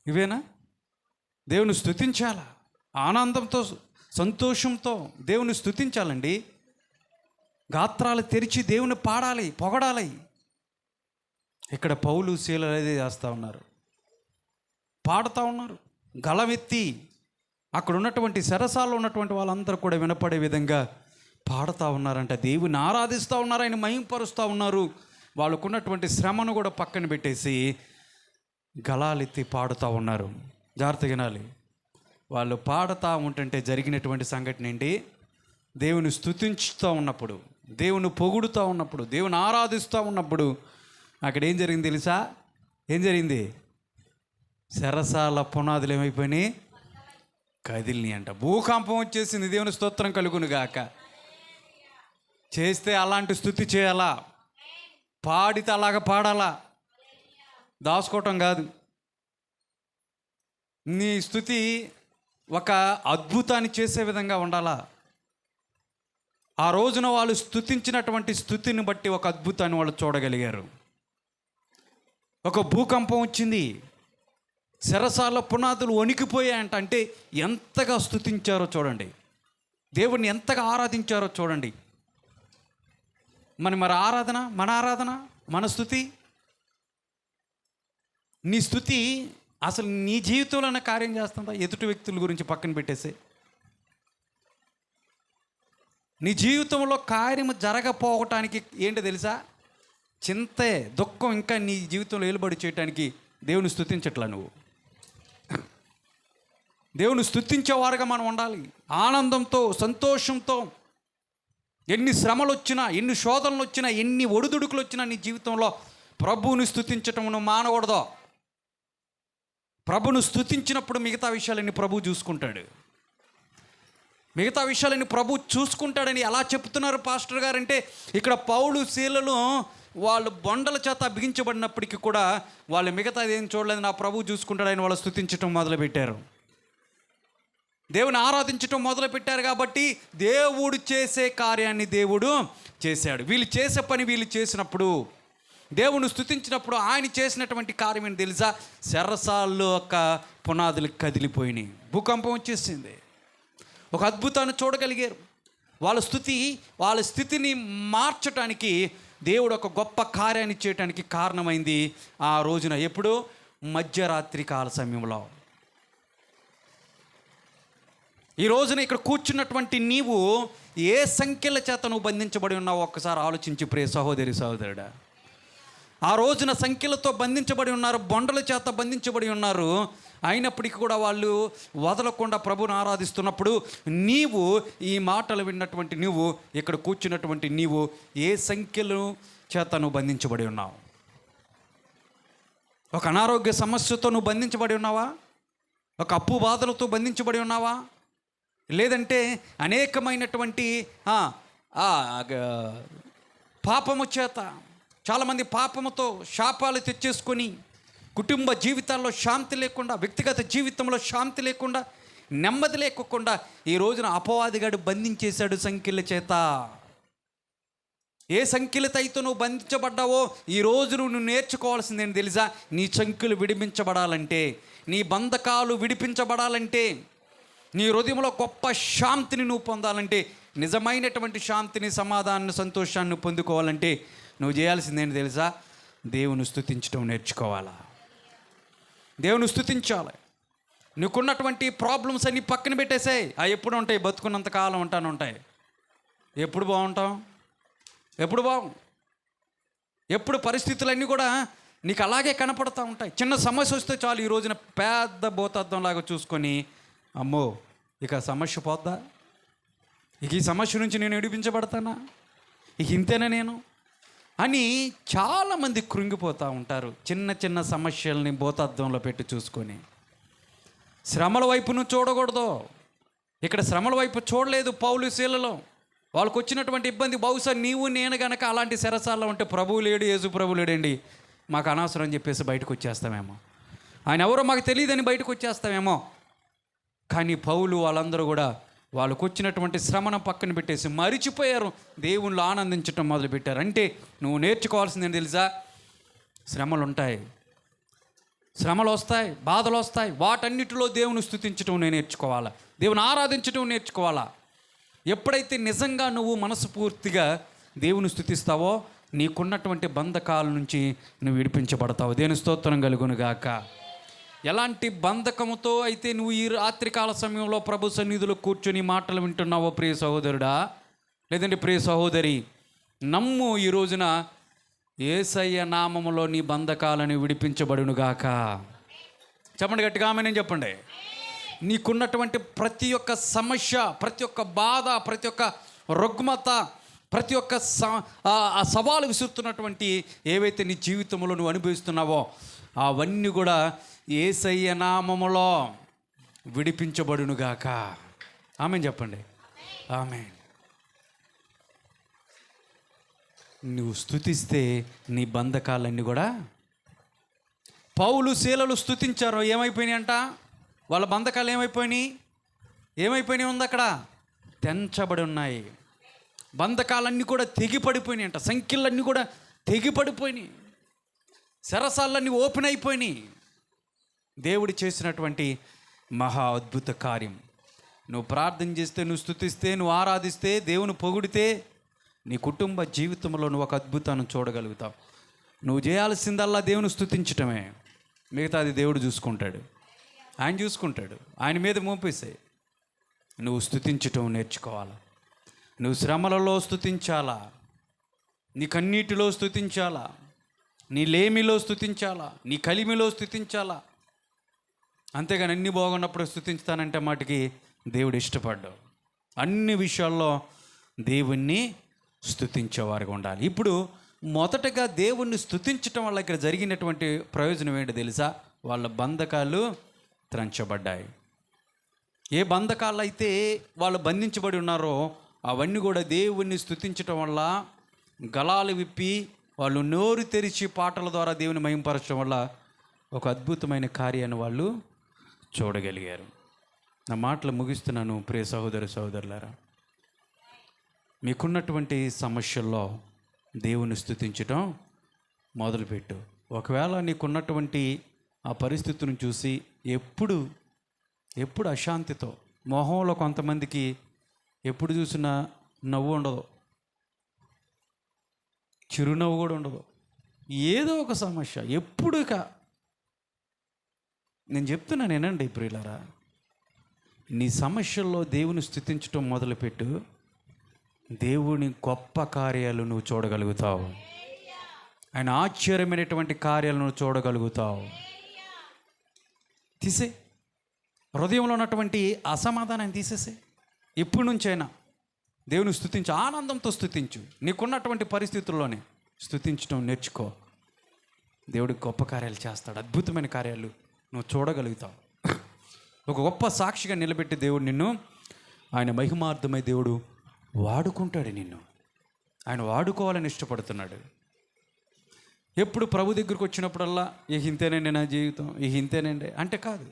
ఇవేనా? దేవుని స్తుతించాలా, ఆనందంతో సంతోషంతో దేవుని స్తుతించాలండి. గాత్రాలు తెరిచి దేవుని పాడాలి, పొగడాలి. ఇక్కడ పౌలు శీలలు అదే చేస్తూ ఉన్నారు, పాడుతూ ఉన్నారు, గళమెత్తి అక్కడ ఉన్నటువంటి చెరసాలలో ఉన్నటువంటి వాళ్ళందరూ కూడా వినపడే విధంగా పాడుతూ ఉన్నారంట, దేవుని ఆరాధిస్తూ ఉన్నారు, ఆయన మహింపరుస్తూ ఉన్నారు. వాళ్ళకున్నటువంటి శ్రమను కూడా పక్కన పెట్టేసి గళాలెత్తి పాడుతూ ఉన్నారు. జాగ్రత్తగా వినాలి. వాళ్ళు పాడుతూ ఉంటుంటే జరిగినటువంటి సంఘటన ఏంటి? దేవుని స్తుతించుతూ ఉన్నప్పుడు, దేవుని పొగుడుతూ ఉన్నప్పుడు, దేవుని ఆరాధిస్తూ ఉన్నప్పుడు అక్కడ ఏం జరిగింది తెలుసా? ఏం జరిగింది? చెరసాల పునాదులు ఏమైపోయినాయి? కదిలిని అంట. భూకంపం వచ్చేసింది. దేవుని స్తోత్రం కలుగును గాక. చేస్తే అలాంటి స్తుతి చేయాలా, పాడితే అలాగ పాడాలా, దాచుకోవటం కాదు. నీ స్తుతి ఒక అద్భుతాన్ని చేసే విధంగా ఉండాలా. ఆ రోజున వాళ్ళు స్తుతించినటువంటి స్తుతిని బట్టి ఒక అద్భుతాన్ని వాళ్ళు చూడగలిగారు. ఒక భూకంపం వచ్చింది, చెరసాల పునాదులు వణికిపోయాయంట. అంటే ఎంతగా స్తుతించారో చూడండి, దేవుణ్ణి ఎంతగా ఆరాధించారో చూడండి. మరి ఆరాధన, మన స్తుతి, నీ స్తుతి అసలు నీ జీవితంలోనే కార్యం చేస్తుందా? ఎదుటి వ్యక్తుల గురించి పక్కన పెట్టేసి నీ జీవితంలో కార్యము జరగపోవటానికి ఏంటో తెలుసా? చింతే, దుఃఖం ఇంకా నీ జీవితంలో ఏలుబడి చేయటానికి దేవుని స్తుతించట్లా. నువ్వు దేవుని స్తుతించేవారుగా మనం ఉండాలి. ఆనందంతో, సంతోషంతో, ఎన్ని శ్రమలు వచ్చినా, ఎన్ని శోధనలు వచ్చినా, ఎన్ని ఒడిదుడుకులు వచ్చినా నీ జీవితంలో ప్రభువుని స్తుతించటం నువ్వు మానకూడదు. ప్రభును స్తుతించినప్పుడు మిగతా విషయాలన్నీ ప్రభు చూసుకుంటాడు. మిగతా విషయాలన్నీ ప్రభు చూసుకుంటాడని ఎలా చెప్తున్నారు పాస్టర్ గారు అంటే, ఇక్కడ పౌలు శీలలు వాళ్ళు బొండల చేత బిగించబడినప్పటికీ కూడా వాళ్ళు మిగతాది ఏం చూడలేదు, నా ప్రభు చూసుకుంటాడని వాళ్ళు స్తుతించటం మొదలుపెట్టారు. దేవుని ఆరాధించటం మొదలుపెట్టారు. కాబట్టి దేవుడు చేసే కార్యాన్ని దేవుడు చేశాడు. వీళ్ళు చేసే పని వీళ్ళు చేసినప్పుడు, దేవుని స్తుతించినప్పుడు ఆయన చేసినటువంటి కార్యం ఏంటి తెలుసా? చెరసాల్లో ఒక పునాదులు కదిలిపోయినాయి, భూకంపం వచ్చేసింది, ఒక అద్భుతాన్ని చూడగలిగారు. వాళ్ళ స్థితిని మార్చడానికి దేవుడు ఒక గొప్ప కార్యాన్ని చేయటానికి కారణమైంది ఆ రోజున. ఎప్పుడు? మధ్యరాత్రి కాల సమయంలో. ఈ రోజున ఇక్కడ కూర్చున్నటువంటి నీవు ఏ సంఖ్యల చేత నువ్వు బంధించబడి ఉన్నావు ఒక్కసారి ఆలోచించి ప్రియ సహోదరి సహోదరుడా. ఆ రోజున సంఖ్యలతో బంధించబడి ఉన్నారు, బొండల చేత బంధించబడి ఉన్నారు. అయినప్పటికీ కూడా వాళ్ళు వదలకుండా ప్రభుని ఆరాధిస్తున్నప్పుడు నీవు, ఈ మాటలు విన్నటువంటి నీవు, ఇక్కడ కూర్చున్నటువంటి నీవు ఏ సంఖ్యలు చేత నువ్వు బంధించబడి ఉన్నావు? ఒక అనారోగ్య సమస్యతో నువ్వు బంధించబడి ఉన్నావా? ఒక అప్పు బాధలతో బంధించబడి ఉన్నావా? లేదంటే అనేకమైనటువంటి పాపము చేత, చాలామంది పాపముతో శాపాలు తెచ్చేసుకొని కుటుంబ జీవితాల్లో శాంతి లేకుండా, వ్యక్తిగత జీవితంలో శాంతి లేకుండా, నెమ్మది లేకుండా ఈ రోజున అపవాదిగాడు బంధించేశాడు సంఖ్యల చేత. ఏ సంఖ్యలతో అయితే నువ్వు బంధించబడ్డావో ఈ రోజు నువ్వు నేర్చుకోవాల్సింది ఏంటి తెలుసా? నీ సంఖ్యలు విడిపించబడాలంటే, నీ బంధకాలు విడిపించబడాలంటే, నీ హృదయంలో గొప్ప శాంతిని నువ్వు పొందాలంటే, నిజమైనటువంటి శాంతిని, సమాధానాన్ని, సంతోషాన్ని పొందుకోవాలంటే నువ్వు చేయాల్సింది ఏంటి తెలుసా? దేవుని స్తుతించడం నేర్చుకోవాలా. దేవుని స్తుతించాలి. నీకున్నటువంటి ప్రాబ్లమ్స్ అన్నీ పక్కన పెట్టేసాయి. అవి ఎప్పుడు ఉంటాయి? బతుకున్నంత కాలం ఉంటాయి. ఎప్పుడు బాగుంటాం? ఎప్పుడు ఎప్పుడు పరిస్థితులన్నీ కూడా నీకు అలాగే కనపడుతూ ఉంటాయి. చిన్న సమస్య వస్తే చాలు, ఈ రోజున పెద్ద భూతద్దంలాగా చూసుకొని, అమ్మో ఇక సమస్య పోద్దా, ఇక ఈ సమస్య నుంచి నేను విడిపించబడతానా, ఇక ఇంతేనా నేను అని చాలామంది కృంగిపోతూ ఉంటారు. చిన్న చిన్న సమస్యల్ని భూతద్దంలో పెట్టి చూసుకొని. శ్రమల వైపు నువ్వు చూడకూడదు. ఇక్కడ శ్రమల వైపు చూడలేదు పౌలు శీలలో. వాళ్ళకు వచ్చినటువంటి ఇబ్బంది, బహుశా నీవు నేను గనక అలాంటి చెరసాల్లో ఉంటే ప్రభువు లేడు, యేసు ప్రభువు లేడండి, మాకు అనవసరం అని చెప్పేసి బయటకు వచ్చేస్తామేమో, ఆయన ఎవరో మాకు తెలియదని బయటకు వచ్చేస్తామేమో. కానీ పౌలు వాళ్ళందరూ కూడా వాళ్ళకు వచ్చినటువంటి శ్రమను పక్కన పెట్టేసి మరిచిపోయారు, దేవుళ్ళు ఆనందించటం మొదలుపెట్టారు. అంటే నువ్వు నేర్చుకోవాల్సింది ఏంటి తెలుసా? శ్రమలు ఉంటాయి, శ్రమలు వస్తాయి, బాధలు వస్తాయి. వాటన్నిటిలో దేవుని స్తుతించడం నేను నేర్చుకోవాలా, దేవుని ఆరాధించడం నేర్చుకోవాలా. ఎప్పుడైతే నిజంగా నువ్వు మనస్ఫూర్తిగా దేవుని స్తుతిస్తావో నీకున్నటువంటి బంధకాల నుంచి నువ్వు విడిపించబడతావు. దేవుని స్తోత్రం కలుగును గాక. ఎలాంటి బంధకముతో అయితే నువ్వు ఈ రాత్రికాల సమయంలో ప్రభు సన్నిధిలో కూర్చొని మాటలు వింటున్నావో ప్రియ సహోదరుడా, లేదంటే ప్రియ సహోదరి, నమ్ము, ఈ రోజున యేసయ్య నామములో నీ బంధకాలను విడిపించబడునుగాక. చెప్పండి గట్టిగా, ఆమేన్ చెప్పండి. నీకున్నటువంటి ప్రతి ఒక్క సమస్య, ప్రతి ఒక్క బాధ, ప్రతి ఒక్క రుగ్మత, ప్రతి ఒక్క సవాలు విసురుతున్నటువంటి ఏవైతే నీ జీవితంలో నువ్వు అనుభవిస్తున్నావో అవన్నీ కూడా యేసయ్య నామములో విడిపించబడునుగాక. ఆమేన్ చెప్పండి. ఆమేన్. నువ్వు స్తుతిస్తే నీ బంధకాలన్నీ కూడా, పౌలు శీలలు స్తుతించారు, ఏమైపోయినాయి అంట? వాళ్ళ బంధకాలు ఏమైపోయినాయి ఉంది అక్కడ, తెంచబడి ఉన్నాయి. బంధకాలన్నీ కూడా తెగిపడిపోయినాయి అంట, సంఖ్యలన్నీ కూడా తెగిపడిపోయినాయి, సరసాలన్నీ ఓపెన్ అయిపోయినాయి. దేవుడు చేసినటువంటి మహా అద్భుత కార్యం. నువ్వు ప్రార్థన చేస్తే, నువ్వు స్తుతిస్తే, నువ్వు ఆరాధిస్తే, దేవుని పొగిడితే నీ కుటుంబ జీవితంలో నువ్వు ఒక అద్భుతాన్ని చూడగలుగుతావు. నువ్వు చేయాల్సిందల్లా దేవుని స్తుతించటమే, మిగతాది దేవుడు చూసుకుంటాడు. ఆయన చూసుకుంటాడు. ఆయన మీద మోపేసాయి. నువ్వు స్తుతించటం నేర్చుకోవాలా. నువ్వు శ్రమలలో స్తుతించాలా, నీ కన్నీటిలో స్తుతించాలా, నీ లేమిలో స్తుతించాలా, నీ కలిమిలో స్తుతించాలా. అంతేగాని అన్ని బాగున్నప్పుడు స్తుతించుతానంటే మాటికి దేవుడు ఇష్టపడ్డావు. అన్ని విషయాల్లో దేవుణ్ణి స్తుతించేవారుగా ఉండాలి. ఇప్పుడు మొదటగా దేవుణ్ణి స్తుతించటం వల్ల ఇక్కడ జరిగినటువంటి ప్రయోజనం ఏంటో తెలుసా? వాళ్ళ బంధకాలు త్రంచబడ్డాయి. ఏ బంధకాలు అయితే వాళ్ళు బంధించబడి ఉన్నారో అవన్నీ కూడా దేవుణ్ణి స్తుతించటం వల్ల గలాలు విప్పి వాళ్ళు నోరు తెరిచి పాటల ద్వారా దేవుని మహింపరచడం వల్ల ఒక అద్భుతమైన కార్యాన్ని వాళ్ళు చూడగలిగారు. నా మాటలు ముగిస్తున్నాను ప్రియ సహోదర సహోదరులారా. మీకున్నటువంటి సమస్యల్లో దేవుని స్తుతించటం మొదలుపెట్టు. ఒకవేళ నీకున్నటువంటి ఆ పరిస్థితిని చూసి ఎప్పుడు అశాంతితో మొహంలో కొంతమందికి ఎప్పుడు చూసినా నవ్వు ఉండదు, చిరునవ్వు కూడా ఉండదు, ఏదో ఒక సమస్య ఎప్పుడు. నేను చెప్తున్నాను ఏనండి ప్రియులారా, నీ సమస్యల్లో దేవుని స్తుతించటం మొదలుపెట్టు. దేవుని గొప్ప కార్యాలు నువ్వు చూడగలుగుతావు. ఆయన ఆశ్చర్యమైనటువంటి కార్యాలు నువ్వు చూడగలుగుతావు. తీసే హృదయంలో ఉన్నటువంటి అసమాధానాన్ని తీసేసే. ఇప్పటి నుంచైనా దేవుని స్తుతించు, ఆనందంతో స్తుతించు. నీకున్నటువంటి పరిస్థితుల్లోనే స్తుతించడం నేర్చుకో. దేవుడు గొప్ప కార్యాలు చేస్తాడు, అద్భుతమైన కార్యాలు నువ్వు చూడగలుగుతావు. ఒక గొప్ప సాక్షిగా నిలబెట్టి దేవుడు నిన్ను, ఆయన మహిమార్థమై దేవుడు వాడుకుంటాడు. నిన్ను ఆయన వాడుకోవాలని ఇష్టపడుతున్నాడు. ఎప్పుడు ప్రభు దగ్గరికి వచ్చినప్పుడల్లా ఇక ఇంతేనండి నా జీవితం, ఇక ఇంతేనండి అంటే కాదు.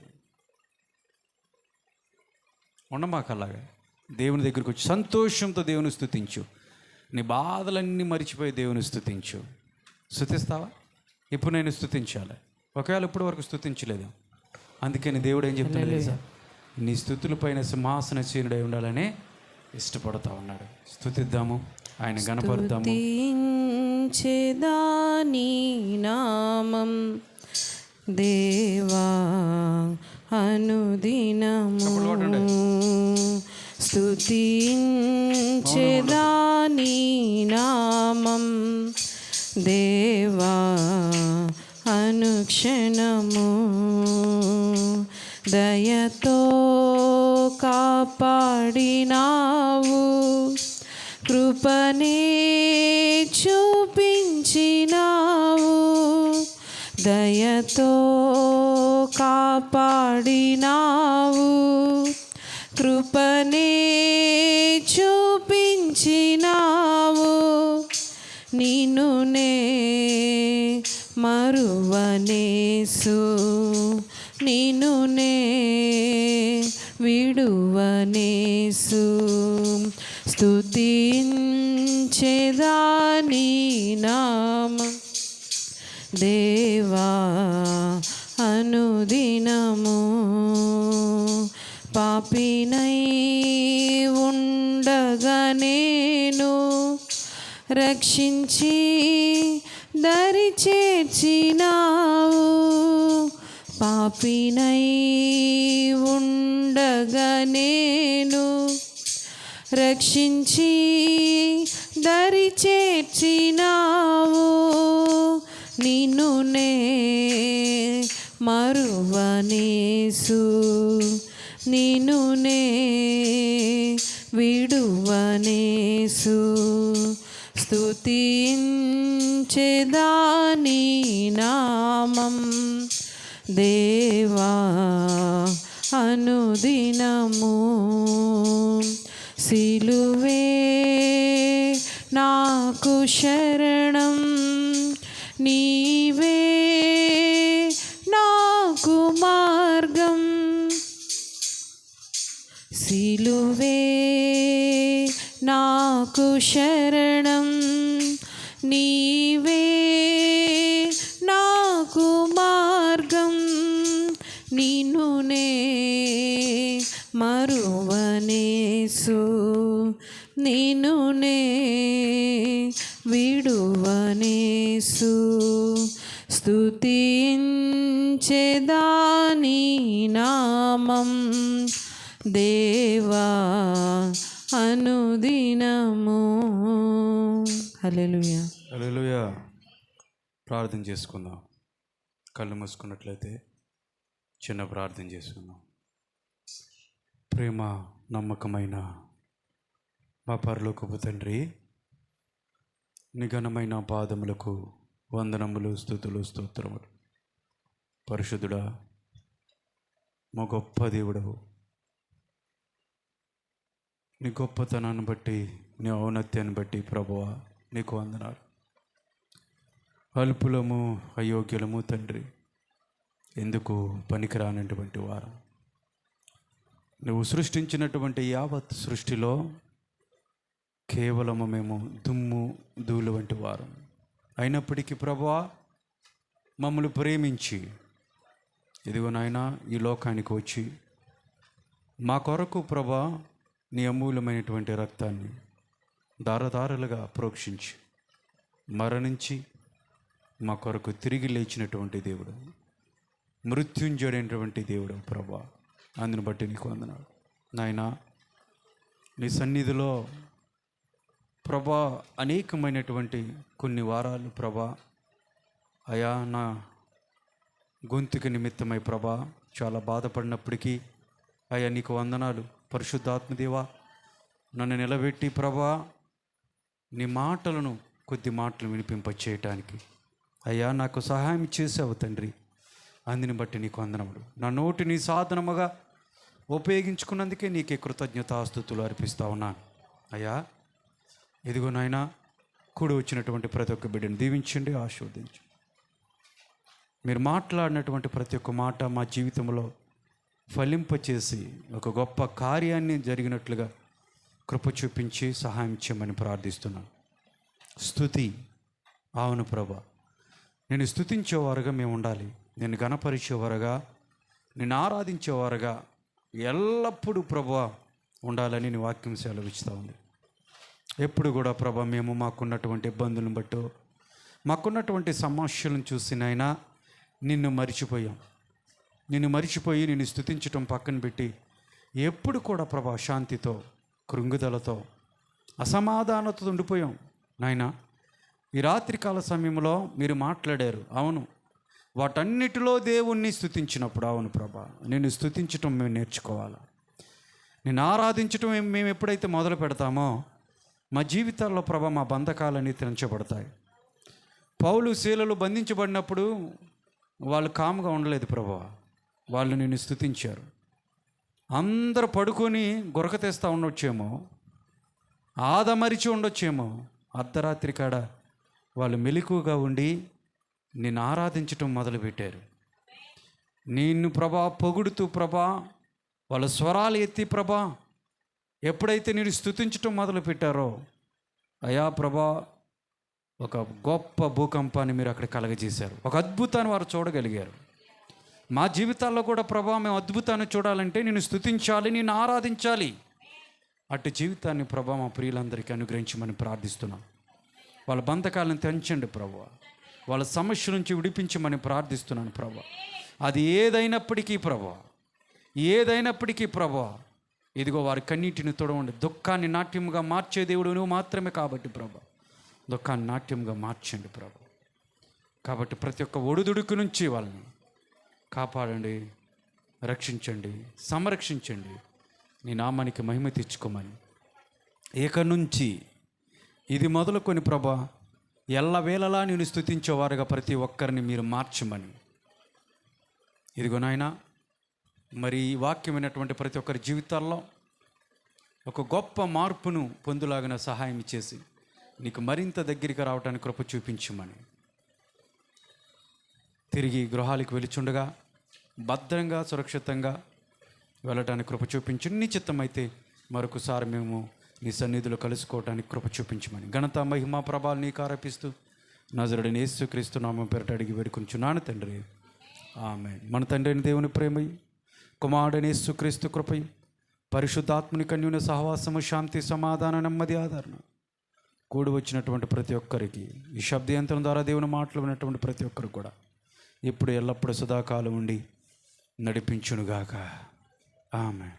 ఉండమాకలాగా దేవుని దగ్గరికి వచ్చి సంతోషంతో దేవుని స్తుతించు. నీ బాధలన్నీ మర్చిపోయి దేవుని స్తుతించు. స్తుతిస్తావా? ఇప్పుడు నేను స్తుతించాలి. ఒకవేళ ఇప్పటి వరకు స్తుతించలేదు, అందుకని దేవుడు ఏం చెప్తాడు తెలుసా? నీ స్తుతులపైన సింహాసనశీనుడై ఉండాలని ఇష్టపడతా ఉన్నాడు. స్తుతిద్దాము, ఆయన గణపరుద్దాము. స్తుతించెదా నీ నామం దేవా అనుదినము, స్తుతించెదా నీ నామం దేవా అనుక్షణము. దయతో కాపాడినావు, కృపనే చూపించినావు. దయతో కాపాడినావు, కృపనే చూపించినావు. నిన్నునే మరువనేసు, నిన్నునే విడువనేసు. స్తుతించెదా నీ నామం దేవా అనుదినము. పాపినై ఉండగా నేను రక్షించి దరి చేర్చినావు. పాపినై ఉండగా నేను రక్షించి దరి చేర్చినావు. నిన్ను నే మరువనేసు, నిన్ను నే విడువనేసు. స్తుతించెదాని నామం దేవా అనుదినము. సిలువే నాకు శరణం, నీవే నాకు మార్గం. సిలువే నాకు శరణం, నీవే నాకు మార్గం. నిన్ను నే మరువనేసు, నిన్ను నే విడువనేసు. స్తుతించెదాని నామం దేవా అనుదినము. హల్లెలూయా. హల్లెలూయా. ప్రార్థన చేసుకుందాం. కళ్ళు మూసుకున్నట్లయితే చిన్న ప్రార్థన చేసుకుందాం. ప్రేమ నమ్మకమైన మా పరలోకపు తండ్రి, నిఘనమైన పాదములకు వందనములు, స్తుతులు, స్తోత్రములు. పరిశుద్ధుడా, మా గొప్ప దేవుడవు, నీ గొప్పతనాన్ని బట్టి, నీ ఔన్నత్యాన్ని బట్టి ప్రభువా నీకు వందనాలు. అల్పులము, అయోగ్యులము తండ్రి, ఎందుకు పనికిరానటువంటి వారు. నువ్వు సృష్టించినటువంటి యావత్ సృష్టిలో కేవలము మేము దుమ్ము ధూళి వంటి వారు. అయినప్పటికీ ప్రభువా మమ్మల్ని ప్రేమించి ఇదిగో నాయనా ఈ లోకానికి వచ్చి మా కొరకు ప్రభా నీ అమూల్యమైనటువంటి రక్తాన్ని దారదారులుగా ప్రోక్షించి మరణించి మా కొరకు తిరిగి లేచినటువంటి దేవుడు, మృత్యుంజయుడైనటువంటి దేవుడు ప్రభా. అందుని బట్టి నీకు వందనాలు నాయనా. నీ సన్నిధిలో ప్రభా అనేకమైనటువంటి కొన్ని వారాలు ప్రభా అయా నా గొంతుకి నిమిత్తమై ప్రభా చాలా బాధపడినప్పటికీ అయ్యా నీకు వందనాలు. పరిశుద్ధాత్మదేవా నన్ను నిలబెట్టి ప్రభా నీ మాటలను కొద్ది మాటలు వినిపింపచేయటానికి అయ్యా నాకు సహాయం చేసావు తండ్రి. అందుని బట్టి నీకు వందనములు. నా నోటి నీ సాధనముగా ఉపయోగించుకున్నందుకే నీకే కృతజ్ఞతాస్తుతులు అర్పిస్తా ఉన్నాను అయ్యా. ఇదిగో నాయనా, కూడి వచ్చినటువంటి ప్రతి ఒక్క బిడ్డను దీవించండి, ఆశీర్వదించండి. మీరు మాట్లాడినటువంటి ప్రతి ఒక్క మాట మా జీవితంలో ఫలింపచేసి ఒక గొప్ప కార్యాన్ని జరిగినట్లుగా కృప చూపించి సహాయం చేయమని ప్రార్థిస్తున్నాను. స్తుతి, అవును ప్రభా, నేను స్తుతించేవారుగా మేము ఉండాలి. నేను గణపరిచేవారుగా, నేను ఆరాధించేవారుగా ఎల్లప్పుడూ ప్రభా ఉండాలని నీ వాక్యం సెలవిస్తూ ఉంది. ఎప్పుడు కూడా ప్రభా మేము మాకున్నటువంటి ఇబ్బందులను బట్టో, మాకున్నటువంటి సమస్యలను చూసినైనా నిన్ను మరిచిపోయాం. నిన్ను మరిచిపోయి నిన్ను స్తుతించటం పక్కన పెట్టి ఎప్పుడు కూడా ప్రభా శాంతితో, కృంగుదలతో, అసమాధానతో ఉండిపోయాం నాయన. ఈ రాత్రికాల సమయంలో మీరు మాట్లాడారు. అవును, వాటన్నిటిలో దేవుణ్ణి స్తుతించినప్పుడు అవును ప్రభా నిన్ను స్తుతించటం మేము నేర్చుకోవాలి. నిన్ను ఆరాధించటం మేము ఎప్పుడైతే మొదలు పెడతామో మా జీవితాల్లో ప్రభా మా బంధకాలన్నీ తెంచబడతాయి. పౌలు శీలలు బంధించబడినప్పుడు వాళ్ళు కామ్గా ఉండలేదు ప్రభా, వాళ్ళు నిన్ను స్తుతించారు. అందరూ పడుకొని గొరక తెస్తూ ఉండొచ్చేమో, ఆదమరిచి ఉండొచ్చేమో, అర్ధరాత్రి కాడ వాళ్ళు మెలకువగా ఉండి నిన్ను ఆరాధించటం మొదలుపెట్టారు. నిన్ను ప్రభా పొగుడుతూ ప్రభా వాళ్ళ స్వరాలు ఎత్తి ప్రభా ఎప్పుడైతే నేను స్తుతించటం మొదలు పెట్టారో అయా ప్రభా ఒక గొప్ప భూకంపాన్ని మీరు అక్కడ కలగజేశారు. ఒక అద్భుతాన్ని వారు చూడగలిగారు. మా జీవితాల్లో కూడా ప్రభా మేము అద్భుతాన్ని చూడాలంటే నేను స్తుతించాలి, నేను ఆరాధించాలి. అటు జీవితాన్ని ప్రభా మా ప్రియులందరికీ అనుగ్రహించమని ప్రార్థిస్తున్నాం. వాళ్ళ బంధకాలను తెంచండి ప్రభా, వాళ్ళ సమస్య నుంచి విడిపించమని ప్రార్థిస్తున్నాను ప్రభా. అది ఏదైనప్పటికీ ప్రభా, ఏదైనప్పటికీ ప్రభా, ఇదిగో వారి కన్నీటిని తొడవండి. దుఃఖాన్ని నాట్యంగా మార్చే దేవుడు నువ్వు మాత్రమే కాబట్టి ప్రభా, దుఃఖాన్ని నాట్యంగా మార్చండి ప్రభా. కాబట్టి ప్రతి ఒక్క ఒడిదుడుకు నుంచి వాళ్ళని కాపాడండి, రక్షించండి, సంరక్షించండి. నీ నామానికి మహిమ తెచ్చుకోమని ఇక నుంచి ఇది మొదలుకొని ప్రభా ఎల్లవేళలా నేను స్తుతించేవారుగా ప్రతి ఒక్కరిని మీరు మార్చమని. ఇదిగో నాయనా, మరి ఈ వాక్యమైనటువంటి ప్రతి ఒక్కరి జీవితాల్లో ఒక గొప్ప మార్పును పొందులాగిన సహాయం చేసి నీకు మరింత దగ్గరికి రావడానికి కృప చూపించమని. తిరిగి గృహాలకు వెలుచుండగా భద్రంగా సురక్షితంగా వెళ్ళటానికి కృప చూపించు. నీ చిత్తమైతే మరొకసారి మేము నీ సన్నిధిలో కలుసుకోవడానికి కృప చూపించమని ఘనత మహిమ ప్రభావాలు నీకు ఆరోపిస్తూ నజరుడైన యేసుక్రీస్తు నామం పేరట అడిగి వేడుకొంచున్నాను తండ్రి, ఆమేన్. మన తండ్రి అయిన దేవుని ప్రేమయు, కుమారుడైన యేసుక్రీస్తు కృపయు, పరిశుద్ధాత్మని కన్యుని సహవాసము, శాంతి, సమాధానం, నెమ్మది, ఆదరణ కూడి వచ్చినటువంటి ప్రతి ఒక్కరికి, ఈ శబ్దయంత్రం ద్వారా దేవుని మాటలు విన్నటువంటి ప్రతి ఒక్కరికి కూడా ఇప్పుడు ఎల్లప్పుడూ సదాకాలం ఉండి నడిపించునుగాక. ఆమేన్.